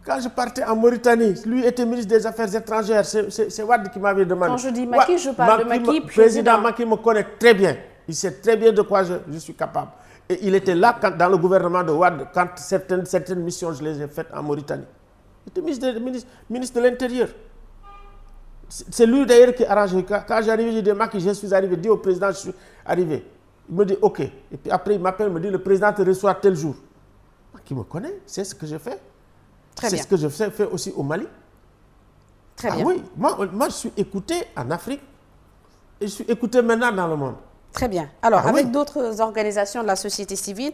Quand je partais en Mauritanie, lui était ministre des Affaires étrangères. C'est Wade qui m'avait demandé. Quand je dis Macky, je parle de Macky, président Macky me connaît très bien. Il sait très bien de quoi je suis capable. Et il était là dans le gouvernement de Wade, quand certaines missions, je les ai faites en Mauritanie. Il était ministre de l'Intérieur. C'est lui d'ailleurs qui a arrangé. Quand j'arrive, je dis Macky, je suis arrivé. Dis au président, je suis arrivé. Il me dit OK. Et puis après, il m'appelle, il me dit le président te reçoit tel jour. Macky me connaît, c'est ce que je fais. C'est ce que je fais aussi au Mali. Très bien. Oui, moi, je suis écouté en Afrique et je suis écouté maintenant dans le monde. Très bien. Alors, avec d'autres organisations de la société civile,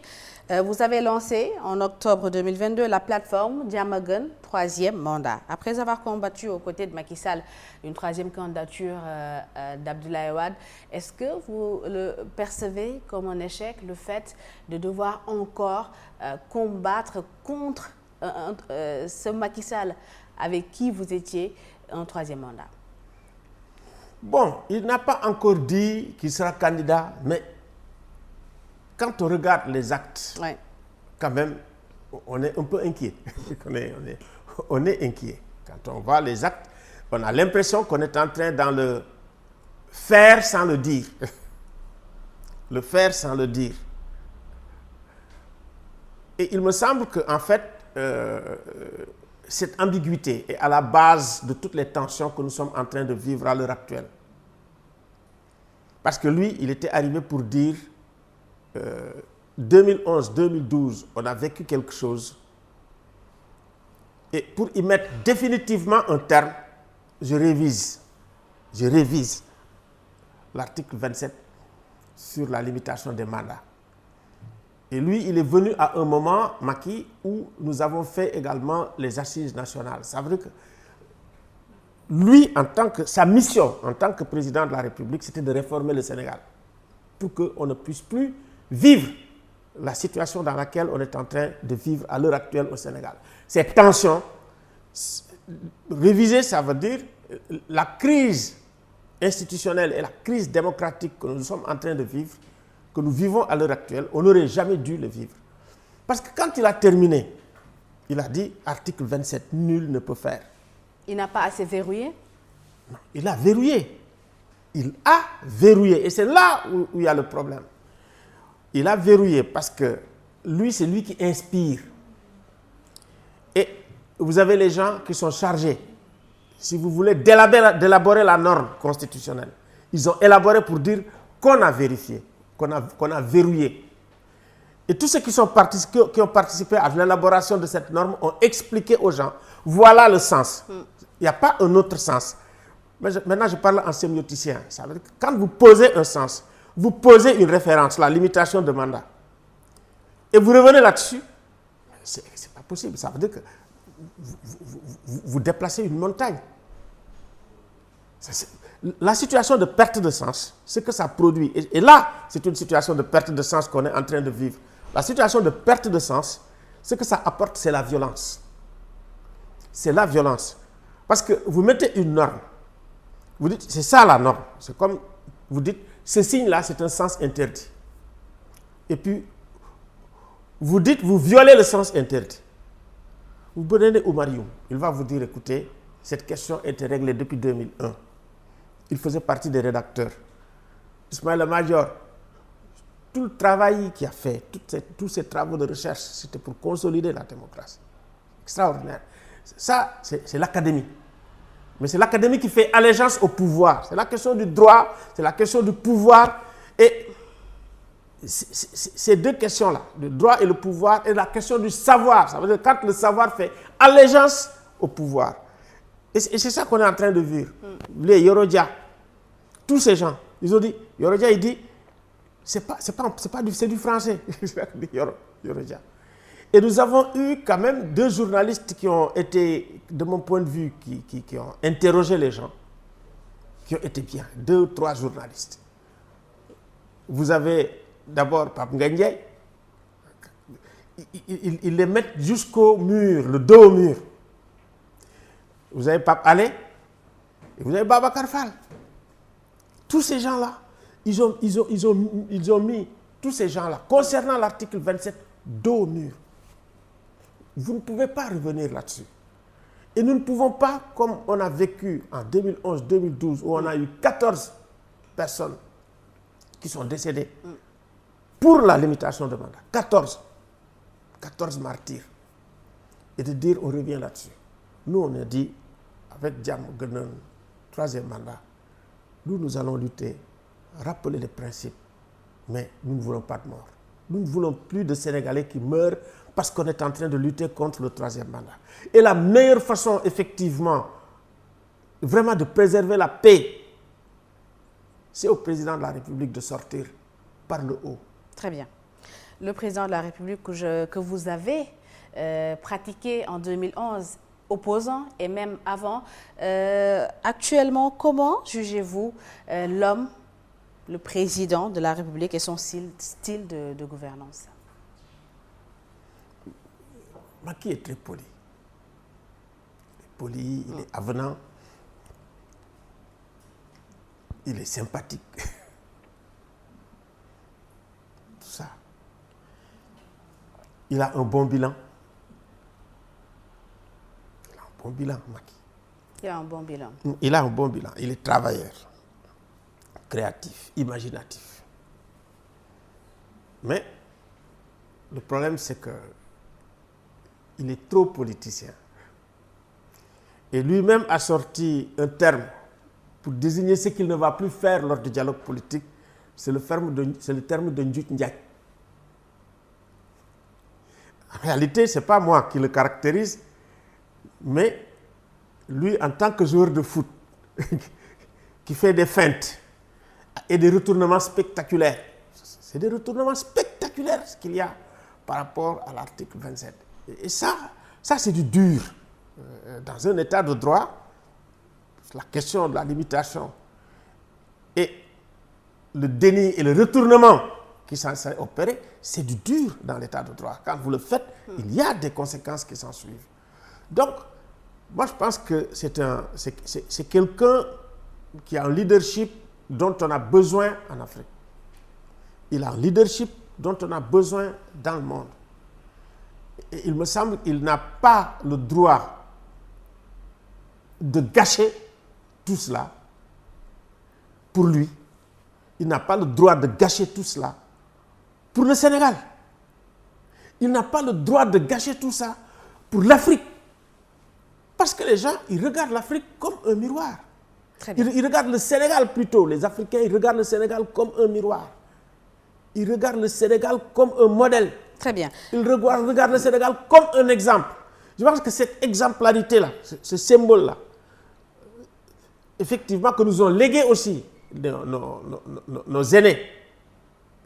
vous avez lancé en octobre 2022 la plateforme Diamaguène, 3e mandat. Après avoir combattu aux côtés de Macky Sall une 3e candidature d'Abdoulaye Wade, est-ce que vous le percevez comme un échec, le fait de devoir encore combattre contre ce Macky Sall avec qui vous étiez en 3e mandat? Bon, il n'a pas encore dit qu'il sera candidat, mais quand on regarde les actes, quand même, on est un peu inquiet. on est inquiet. Quand on voit les actes, on a l'impression qu'on est en train dans le faire sans le dire. Le faire sans le dire. Et il me semble qu'en fait, cette ambiguïté est à la base de toutes les tensions que nous sommes en train de vivre à l'heure actuelle. Parce que lui, il était arrivé pour dire 2011-2012, on a vécu quelque chose. Et pour y mettre définitivement un terme, je révise l'article 27 sur la limitation des mandats. Et lui, il est venu à un moment, Macky, où nous avons fait également les assises nationales. Ça veut dire que lui, sa mission en tant que président de la République, c'était de réformer le Sénégal pour qu'on ne puisse plus vivre la situation dans laquelle on est en train de vivre à l'heure actuelle au Sénégal. Ces tensions, réviser, ça veut dire la crise institutionnelle et la crise démocratique que nous sommes en train de vivre, que nous vivons à l'heure actuelle, on n'aurait jamais dû le vivre. Parce que quand il a terminé, il a dit, article 27, nul ne peut faire. Il n'a pas assez verrouillé? Non, il a verrouillé. Il a verrouillé. Et c'est là où il y a le problème. Il a verrouillé parce que lui, c'est lui qui inspire. Et vous avez les gens qui sont chargés, si vous voulez, d'élaborer la norme constitutionnelle. Ils ont élaboré pour dire qu'on a vérifié, qu'on a verrouillé. Et tous ceux qui ont participé à l'élaboration de cette norme ont expliqué aux gens, voilà le sens. Il n'y a pas un autre sens. Maintenant, je parle en sémioticien. Ça veut dire que quand vous posez un sens, vous posez une référence, la limitation de mandat, et vous revenez là-dessus, c'est pas possible. Ça veut dire que vous déplacez une montagne. La situation de perte de sens, ce que ça produit, et là, c'est une situation de perte de sens qu'on est en train de vivre. La situation de perte de sens, ce que ça apporte, c'est la violence. C'est la violence. Parce que vous mettez une norme, vous dites, c'est ça la norme. C'est comme, vous dites, ce signe-là, c'est un sens interdit. Et puis, vous dites, vous violez le sens interdit. Vous prenez Oumarioum, il va vous dire, écoutez, cette question était réglée depuis 2001. Il faisait partie des rédacteurs. Ismaïla Madior, tout le travail qu'il a fait, tous ces travaux de recherche, c'était pour consolider la démocratie. Extraordinaire. Ça, c'est l'académie. Mais c'est l'académie qui fait allégeance au pouvoir. C'est la question du droit, c'est la question du pouvoir. Et ces deux questions-là, le droit et le pouvoir, et la question du savoir. Ça veut dire quand le savoir fait allégeance au pouvoir. Et c'est ça qu'on est en train de vivre. Les Yorodia, tous ces gens, ils ont dit, Yorodia, il dit, c'est du français. Yorodia. Et nous avons eu quand même 2 journalistes qui ont été, de mon point de vue, qui ont interrogé les gens, qui ont été bien. 2 ou 3 journalistes. Vous avez d'abord Pape Ngagne, ils les mettent jusqu'au mur, le dos au mur. Vous avez Pape Alé et vous avez Babacar Fall. Tous ces gens-là, ils ont mis tous ces gens-là, concernant l'article 27, dos au mur. Vous ne pouvez pas revenir là-dessus. Et nous ne pouvons pas, comme on a vécu en 2011-2012, où on a eu 14 personnes qui sont décédées pour la limitation de mandat. 14 martyrs. Et de dire, on revient là-dessus. Nous, on a dit, avec Diam Genon, 3e mandat, nous allons lutter, rappeler les principes, mais nous ne voulons pas de mort. Nous ne voulons plus de Sénégalais qui meurent parce qu'on est en train de lutter contre le 3e mandat. Et la meilleure façon, effectivement, vraiment de préserver la paix, c'est au président de la République de sortir par le haut. Très bien. Le président de la République que vous avez pratiqué en 2011, opposant et même avant, actuellement, comment jugez-vous l'homme, le président de la République et son style de gouvernance? Macky est très poli. Il est poli, il est avenant, il est sympathique. Tout ça. Il a un bon bilan. Il a un bon bilan, Macky. Il a un bon bilan. Il a un bon bilan. Il est travailleur, créatif, imaginatif. Mais le problème, c'est que il est trop politicien. Et lui-même a sorti un terme pour désigner ce qu'il ne va plus faire lors du dialogue politique. C'est le terme de Ndjout Ndiaye. En réalité, ce n'est pas moi qui le caractérise, mais lui, en tant que joueur de foot, qui fait des feintes et des retournements spectaculaires. C'est des retournements spectaculaires ce qu'il y a par rapport à l'article 27. Et ça c'est du dur. Dans un état de droit, la question de la limitation et le déni et le retournement qui s'en serait opéré, c'est du dur dans l'état de droit. Quand vous le faites, il y a des conséquences qui s'en suivent. Donc, moi je pense que c'est quelqu'un qui a un leadership dont on a besoin en Afrique. Il a un leadership dont on a besoin dans le monde. Et il me semble qu'il n'a pas le droit de gâcher tout cela pour lui. Il n'a pas le droit de gâcher tout cela pour le Sénégal. Il n'a pas le droit de gâcher tout ça pour l'Afrique. Parce que les gens, ils regardent l'Afrique comme un miroir. Ils regardent le Sénégal plutôt. Les Africains, ils regardent le Sénégal comme un miroir. il regarde le Sénégal comme un modèle. Très bien. Il regarde le Sénégal comme un exemple. Je pense que cette exemplarité-là, ce symbole-là, effectivement, que nous ont légué aussi nos aînés,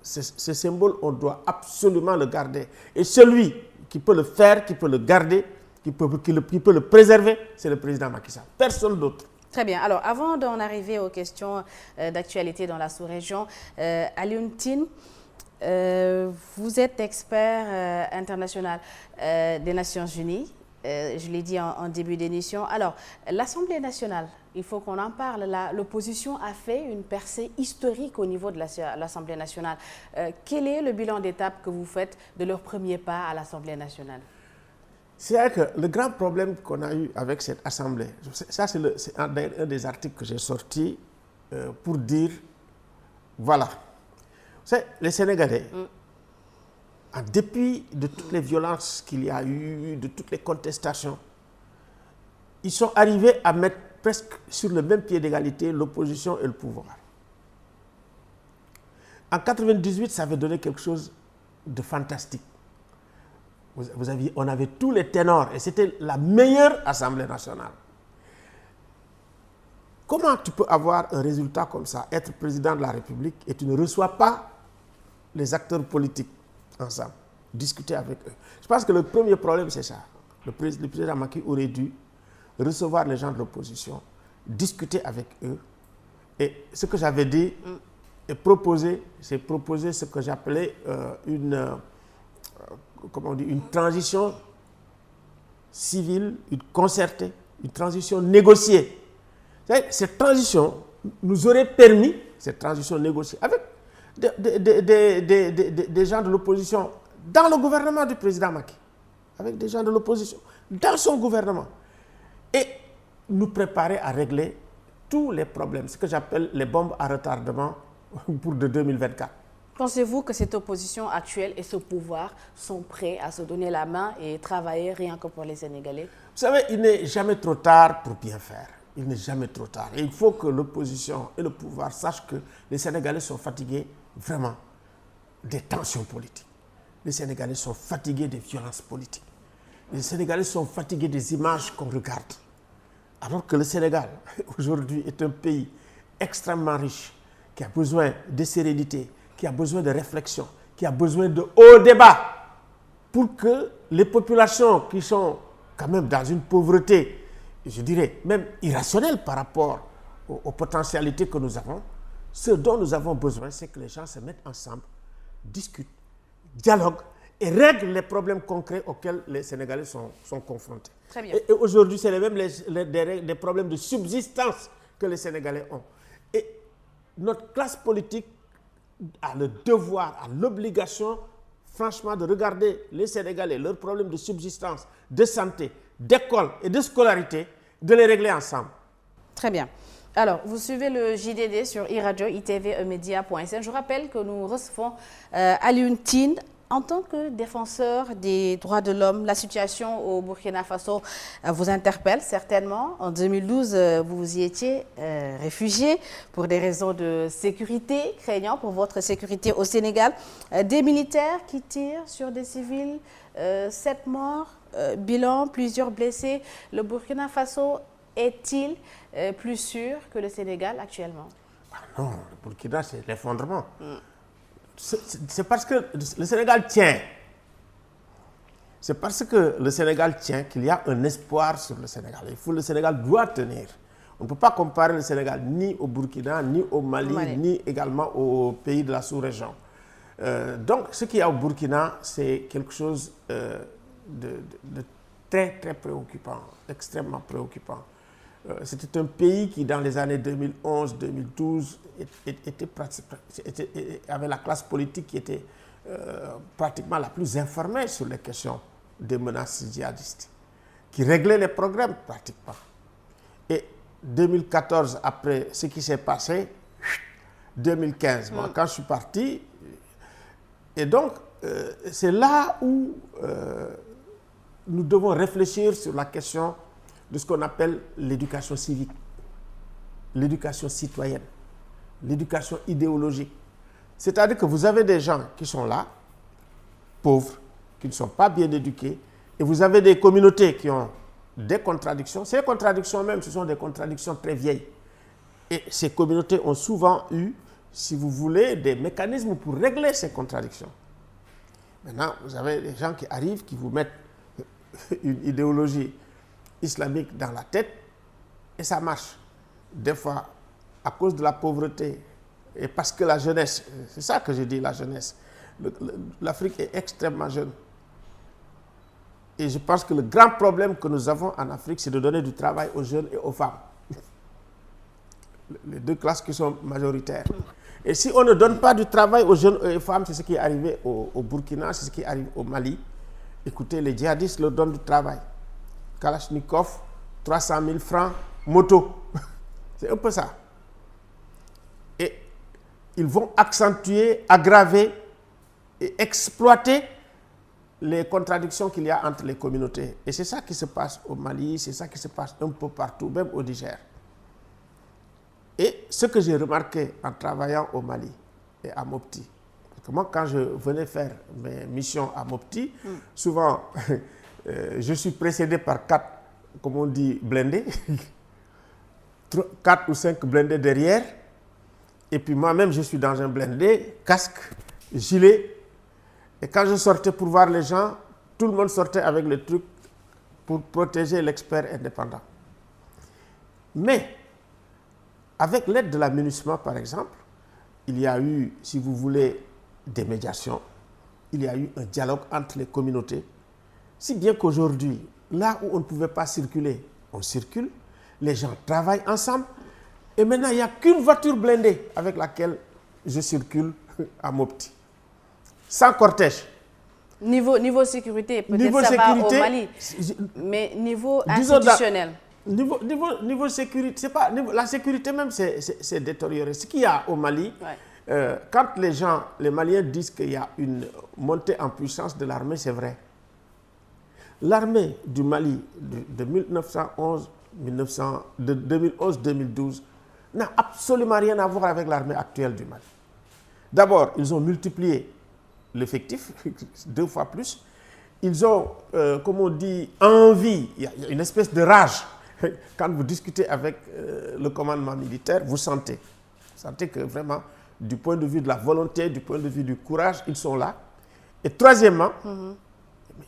ce symbole, on doit absolument le garder. Et celui qui peut le faire, qui peut le garder, qui peut le préserver, c'est le président Macky Sall. Personne d'autre. Très bien. Alors, avant d'en arriver aux questions d'actualité dans la sous-région, Alioune Tine, vous êtes expert international des Nations Unies. Je l'ai dit en début d'émission. Alors, l'Assemblée nationale, il faut qu'on en parle. L'opposition a fait une percée historique au niveau de l'Assemblée nationale. Quel est le bilan d'étape que vous faites de leur premier pas à l'Assemblée nationale? C'est vrai que le grand problème qu'on a eu avec cette Assemblée, ça c'est un des articles que j'ai sorti pour dire, voilà, vous savez, les Sénégalais, en dépit de toutes les violences qu'il y a eu, de toutes les contestations, ils sont arrivés à mettre presque sur le même pied d'égalité l'opposition et le pouvoir. En 1998, ça avait donné quelque chose de fantastique. On avait tous les ténors et c'était la meilleure Assemblée nationale. Comment tu peux avoir un résultat comme ça, être président de la République et tu ne reçois pas les acteurs politiques ensemble, discuter avec eux? Je pense que le premier problème, c'est ça. Le président Macky aurait dû recevoir les gens de l'opposition, discuter avec eux. Et ce que j'avais dit et proposé, c'est proposer ce que j'appelais une transition civile, une concertée, une transition négociée. Cette transition nous aurait permis, cette transition négociée, avec des gens de l'opposition dans le gouvernement du président Macky, avec des gens de l'opposition dans son gouvernement, et nous préparer à régler tous les problèmes, ce que j'appelle les bombes à retardement pour de 2024. Pensez-vous que cette opposition actuelle et ce pouvoir sont prêts à se donner la main et travailler rien que pour les Sénégalais? Vous savez, il n'est jamais trop tard pour bien faire. Il n'est jamais trop tard. Et il faut que l'opposition et le pouvoir sachent que les Sénégalais sont fatigués vraiment des tensions politiques. Les Sénégalais sont fatigués des violences politiques. Les Sénégalais sont fatigués des images qu'on regarde. Alors que le Sénégal, aujourd'hui, est un pays extrêmement riche, qui a besoin de sérénité, qui a besoin de réflexion, qui a besoin de haut débat pour que les populations qui sont quand même dans une pauvreté, je dirais même irrationnelle par rapport aux potentialités que nous avons, ce dont nous avons besoin, c'est que les gens se mettent ensemble, discutent, dialoguent et règlent les problèmes concrets auxquels les Sénégalais sont confrontés. Très bien. Et aujourd'hui, c'est même des problèmes de subsistance que les Sénégalais ont. Et notre classe politique a le devoir, a l'obligation, franchement, de regarder les Sénégalais, leurs problèmes de subsistance, de santé, d'école et de scolarité, de les régler ensemble. Très bien. Alors, vous suivez le JDD sur iRadio, ITV, emedia.sn. Je rappelle que nous recevons Alioune Tine. En tant que défenseur des droits de l'homme, la situation au Burkina Faso vous interpelle certainement. En 2012, vous y étiez réfugié pour des raisons de sécurité, craignant pour votre sécurité au Sénégal. Des militaires qui tirent sur des civils, 7 morts, bilan, plusieurs blessés. Le Burkina Faso est-il plus sûr que le Sénégal actuellement? Non, le Burkina, c'est l'effondrement. C'est parce que le Sénégal tient. C'est parce que le Sénégal tient qu'il y a un espoir sur le Sénégal. Le Sénégal doit tenir. On ne peut pas comparer le Sénégal ni au Burkina, ni au Mali, ni également aux pays de la sous-région. Donc, ce qu'il y a au Burkina, c'est quelque chose de très, très préoccupant, extrêmement préoccupant. C'était un pays qui, dans les années 2011-2012, avait la classe politique qui était pratiquement la plus informée sur les questions des menaces djihadistes, qui réglait les problèmes pratiquement. Et 2014, après ce qui s'est passé, 2015, moi, quand je suis parti, et donc c'est là où nous devons réfléchir sur la question de ce qu'on appelle l'éducation civique, l'éducation citoyenne, l'éducation idéologique. C'est-à-dire que vous avez des gens qui sont là, pauvres, qui ne sont pas bien éduqués, et vous avez des communautés qui ont des contradictions. Ces contradictions même, ce sont des contradictions très vieilles. Et ces communautés ont souvent eu, si vous voulez, des mécanismes pour régler ces contradictions. Maintenant, vous avez des gens qui arrivent, qui vous mettent une idéologie islamique dans la tête, et ça marche. Des fois, à cause de la pauvreté, et parce que la jeunesse, c'est ça que je dis, la jeunesse, l'Afrique est extrêmement jeune. Et je pense que le grand problème que nous avons en Afrique, c'est de donner du travail aux jeunes et aux femmes. Les deux classes qui sont majoritaires. Et si on ne donne pas du travail aux jeunes et aux femmes, c'est ce qui est arrivé au Burkina, c'est ce qui arrive au Mali. Écoutez, les djihadistes leur donnent du travail. Kalachnikov, 300 000 francs, moto. C'est un peu ça. Et ils vont accentuer, aggraver et exploiter les contradictions qu'il y a entre les communautés. Et c'est ça qui se passe au Mali, c'est ça qui se passe un peu partout, même au Niger. Et ce que j'ai remarqué en travaillant au Mali et à Mopti, parce que moi, quand je venais faire mes missions à Mopti, souvent, je suis précédé par 4, comme on dit, blindés, 4 ou 5 blindés derrière, et puis moi-même, je suis dans un blindé, casque, gilet. Et quand je sortais pour voir les gens, tout le monde sortait avec le truc pour protéger l'expert indépendant. Mais, avec l'aide de la MINUSMA, par exemple, il y a eu, si vous voulez, des médiations. Il y a eu un dialogue entre les communautés. Si bien qu'aujourd'hui, là où on ne pouvait pas circuler, on circule. Les gens travaillent ensemble. Et maintenant, il n'y a qu'une voiture blindée avec laquelle je circule à Mopti. Sans cortège. Niveau sécurité, peut-être ça va au Mali. Mais niveau institutionnel. Niveau sécurité, c'est pas, la sécurité même, c'est détérioré. Ce qu'il y a au Mali, quand les Maliens disent qu'il y a une montée en puissance de l'armée, c'est vrai. L'armée du Mali de 2011-2012 n'a absolument rien à voir avec l'armée actuelle du Mali. D'abord, ils ont multiplié l'effectif, 2 fois plus. Ils ont, comme on dit, envie, il y a une espèce de rage. Quand vous discutez avec le commandement militaire, vous sentez que vraiment, du point de vue de la volonté, du point de vue du courage, ils sont là. Et troisièmement,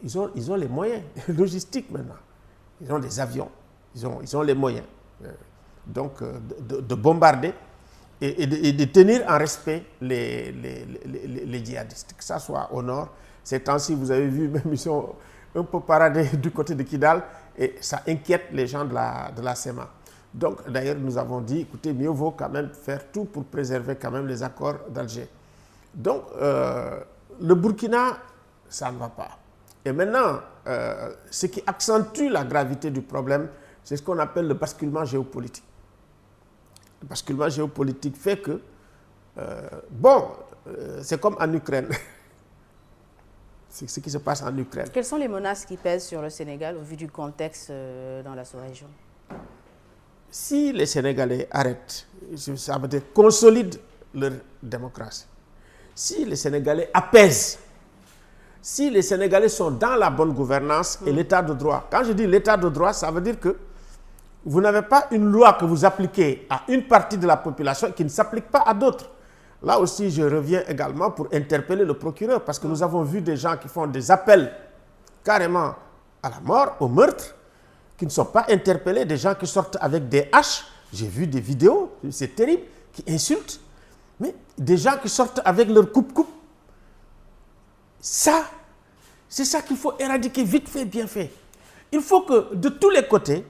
ils ont les moyens logistiques maintenant. Ils ont des avions, ils ont les moyens donc de bombarder et de tenir en respect les djihadistes, que ce soit au nord. Ces temps-ci, vous avez vu, même ils sont un peu paradés du côté de Kidal et ça inquiète les gens de la SEMA. Donc, d'ailleurs, nous avons dit, écoutez, mieux vaut quand même faire tout pour préserver quand même les accords d'Alger. Donc, le Burkina, ça ne va pas. Et maintenant, ce qui accentue la gravité du problème, c'est ce qu'on appelle le basculement géopolitique. Le basculement géopolitique fait que, c'est comme en Ukraine. C'est ce qui se passe en Ukraine. Quelles sont les menaces qui pèsent sur le Sénégal au vu du contexte dans la sous-région? Si les Sénégalais arrêtent, ça veut dire consolident leur démocratie. Si les Sénégalais apaisent, si les Sénégalais sont dans la bonne gouvernance et l'état de droit. Quand je dis l'état de droit, ça veut dire que vous n'avez pas une loi que vous appliquez à une partie de la population qui ne s'applique pas à d'autres. Là aussi, je reviens également pour interpeller le procureur parce que nous avons vu des gens qui font des appels carrément à la mort, au meurtre, qui ne sont pas interpellés, des gens qui sortent avec des haches. J'ai vu des vidéos, c'est terrible, qui insultent, mais des gens qui sortent avec leur coupe-coupe. Ça, c'est ça qu'il faut éradiquer vite fait, bien fait. Il faut que de tous les côtés,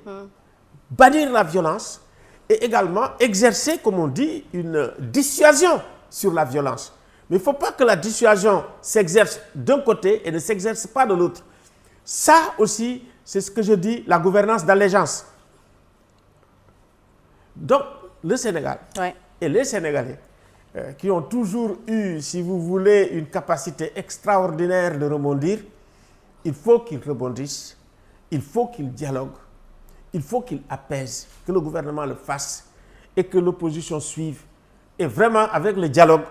bannir la violence et également exercer, comme on dit, une dissuasion sur la violence. Mais il ne faut pas que la dissuasion s'exerce d'un côté et ne s'exerce pas de l'autre. Ça aussi, c'est ce que je dis, la gouvernance d'allégeance. Donc, le Sénégal et les Sénégalais, qui ont toujours eu, si vous voulez, une capacité extraordinaire de rebondir, il faut qu'ils rebondissent, il faut qu'ils dialoguent, il faut qu'ils apaisent, que le gouvernement le fasse et que l'opposition suive. Et vraiment, avec le dialogue,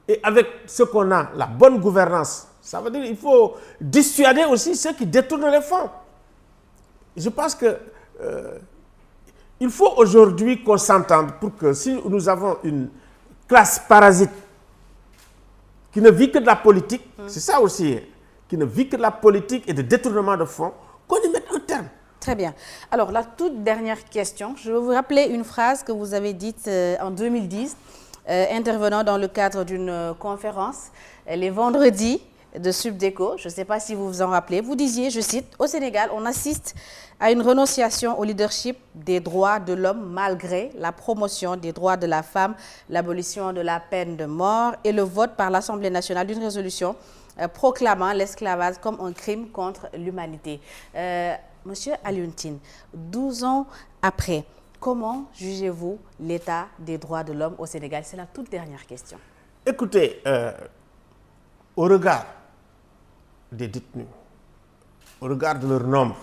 et avec ce qu'on a, la bonne gouvernance, ça veut dire qu'il faut dissuader aussi ceux qui détournent les fonds. Je pense que il faut aujourd'hui qu'on s'entende pour que si nous avons une classe parasite qui ne vit que de la politique, c'est ça aussi, qui ne vit que de la politique et de détournement de fonds, qu'on y mette un terme. Très bien. Alors, la toute dernière question, je vais vous rappeler une phrase que vous avez dite en 2010, intervenant dans le cadre d'une conférence les vendredis de Subdeco. Je ne sais pas si vous vous en rappelez. Vous disiez, je cite, « Au Sénégal, on assiste à une renonciation au leadership des droits de l'homme malgré la promotion des droits de la femme, l'abolition de la peine de mort et le vote par l'Assemblée nationale d'une résolution proclamant l'esclavage comme un crime contre l'humanité. » Monsieur Alioune Tine, 12 ans après, comment jugez-vous l'état des droits de l'homme au Sénégal? C'est la toute dernière question. Écoutez, au regard des détenus, au regard de leur nombre,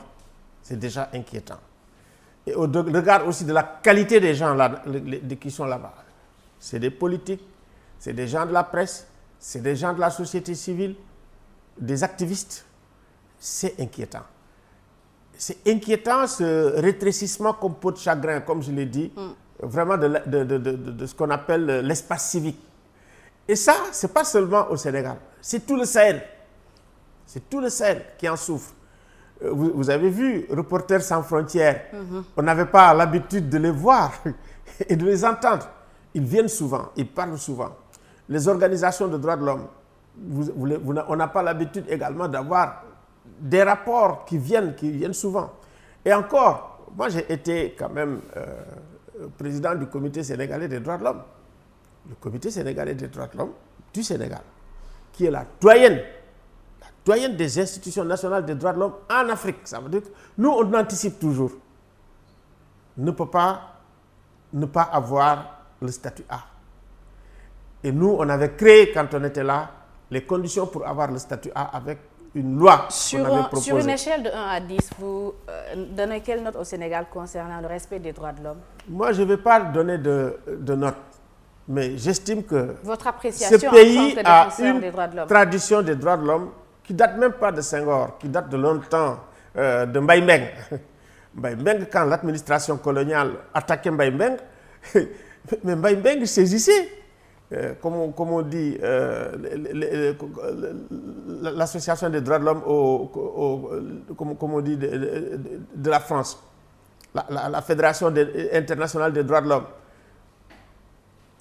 c'est déjà inquiétant. Et au regard aussi de la qualité des gens là, qui sont là-bas. C'est des politiques, c'est des gens de la presse, c'est des gens de la société civile, des activistes. C'est inquiétant. C'est inquiétant ce rétrécissement comme peau de chagrin, comme je l'ai dit, vraiment de ce qu'on appelle l'espace civique. Et ça, ce n'est pas seulement au Sénégal, c'est tout le Sahel. C'est tout le Sahel qui en souffre. Vous avez vu, Reporters sans frontières, on n'avait pas l'habitude de les voir et de les entendre. Ils viennent souvent, ils parlent souvent. Les organisations de droits de l'homme, on n'a pas l'habitude également d'avoir des rapports qui viennent souvent. Et encore, moi j'ai été quand même président du comité sénégalais des droits de l'homme. Le comité sénégalais des droits de l'homme du Sénégal, qui est la doyenne des institutions nationales des droits de l'homme en Afrique. Ça veut dire que nous, on anticipe toujours. On ne peut pas ne pas avoir le statut A. Et nous, on avait créé, quand on était là, les conditions pour avoir le statut A avec une loi qu'on avait proposée. Sur une échelle de 1 à 10, vous donnez quelle note au Sénégal concernant le respect des droits de l'homme? Moi, je ne vais pas donner de note. Mais j'estime que votre appréciation ce pays a une des droits de l'homme. Tradition des droits de l'homme qui ne date même pas de Senghor, qui date de longtemps, de Mbaye Mbeng. Mbaye Mbeng, quand l'administration coloniale attaquait Mbaye Mbeng, mais Mbaye Mbeng saisissait, comme on dit, l'association des droits de l'homme, comme on dit, de la France, la Fédération internationale des droits de l'homme.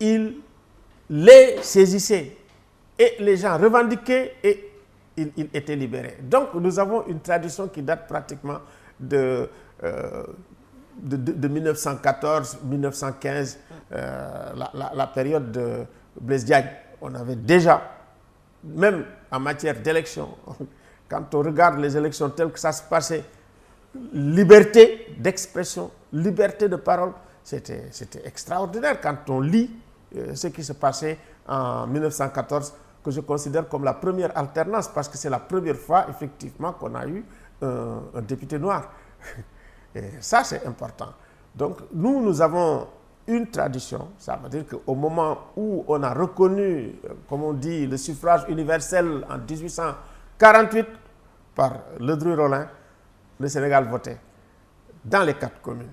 Il les saisissait et les gens revendiquaient et ils étaient libérés. Donc nous avons une tradition qui date pratiquement de 1914, 1915, la période de Blaise Diagne. On avait déjà, même en matière d'élection, quand on regarde les élections telles que ça se passait, liberté d'expression, liberté de parole, c'était extraordinaire quand on lit ce qui se passait en 1914, que je considère comme la première alternance, parce que c'est la première fois, effectivement, qu'on a eu un député noir. Et ça, c'est important. Donc, nous avons une tradition, ça veut dire qu'au moment où on a reconnu, comme on dit, le suffrage universel en 1848 par Ledru-Rollin, le Sénégal votait dans les 4 communes.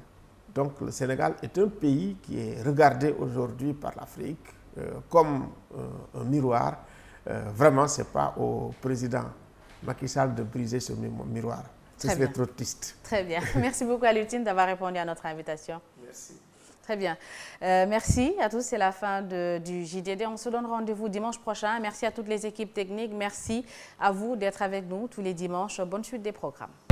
Donc le Sénégal est un pays qui est regardé aujourd'hui par l'Afrique comme un miroir. Vraiment, ce n'est pas au président Macky Sall de briser ce miroir. Ce serait trop triste. Très bien. Merci beaucoup Alioune Tine d'avoir répondu à notre invitation. Merci. Très bien. Merci à tous. C'est la fin du JDD. On se donne rendez-vous dimanche prochain. Merci à toutes les équipes techniques. Merci à vous d'être avec nous tous les dimanches. Bonne suite des programmes.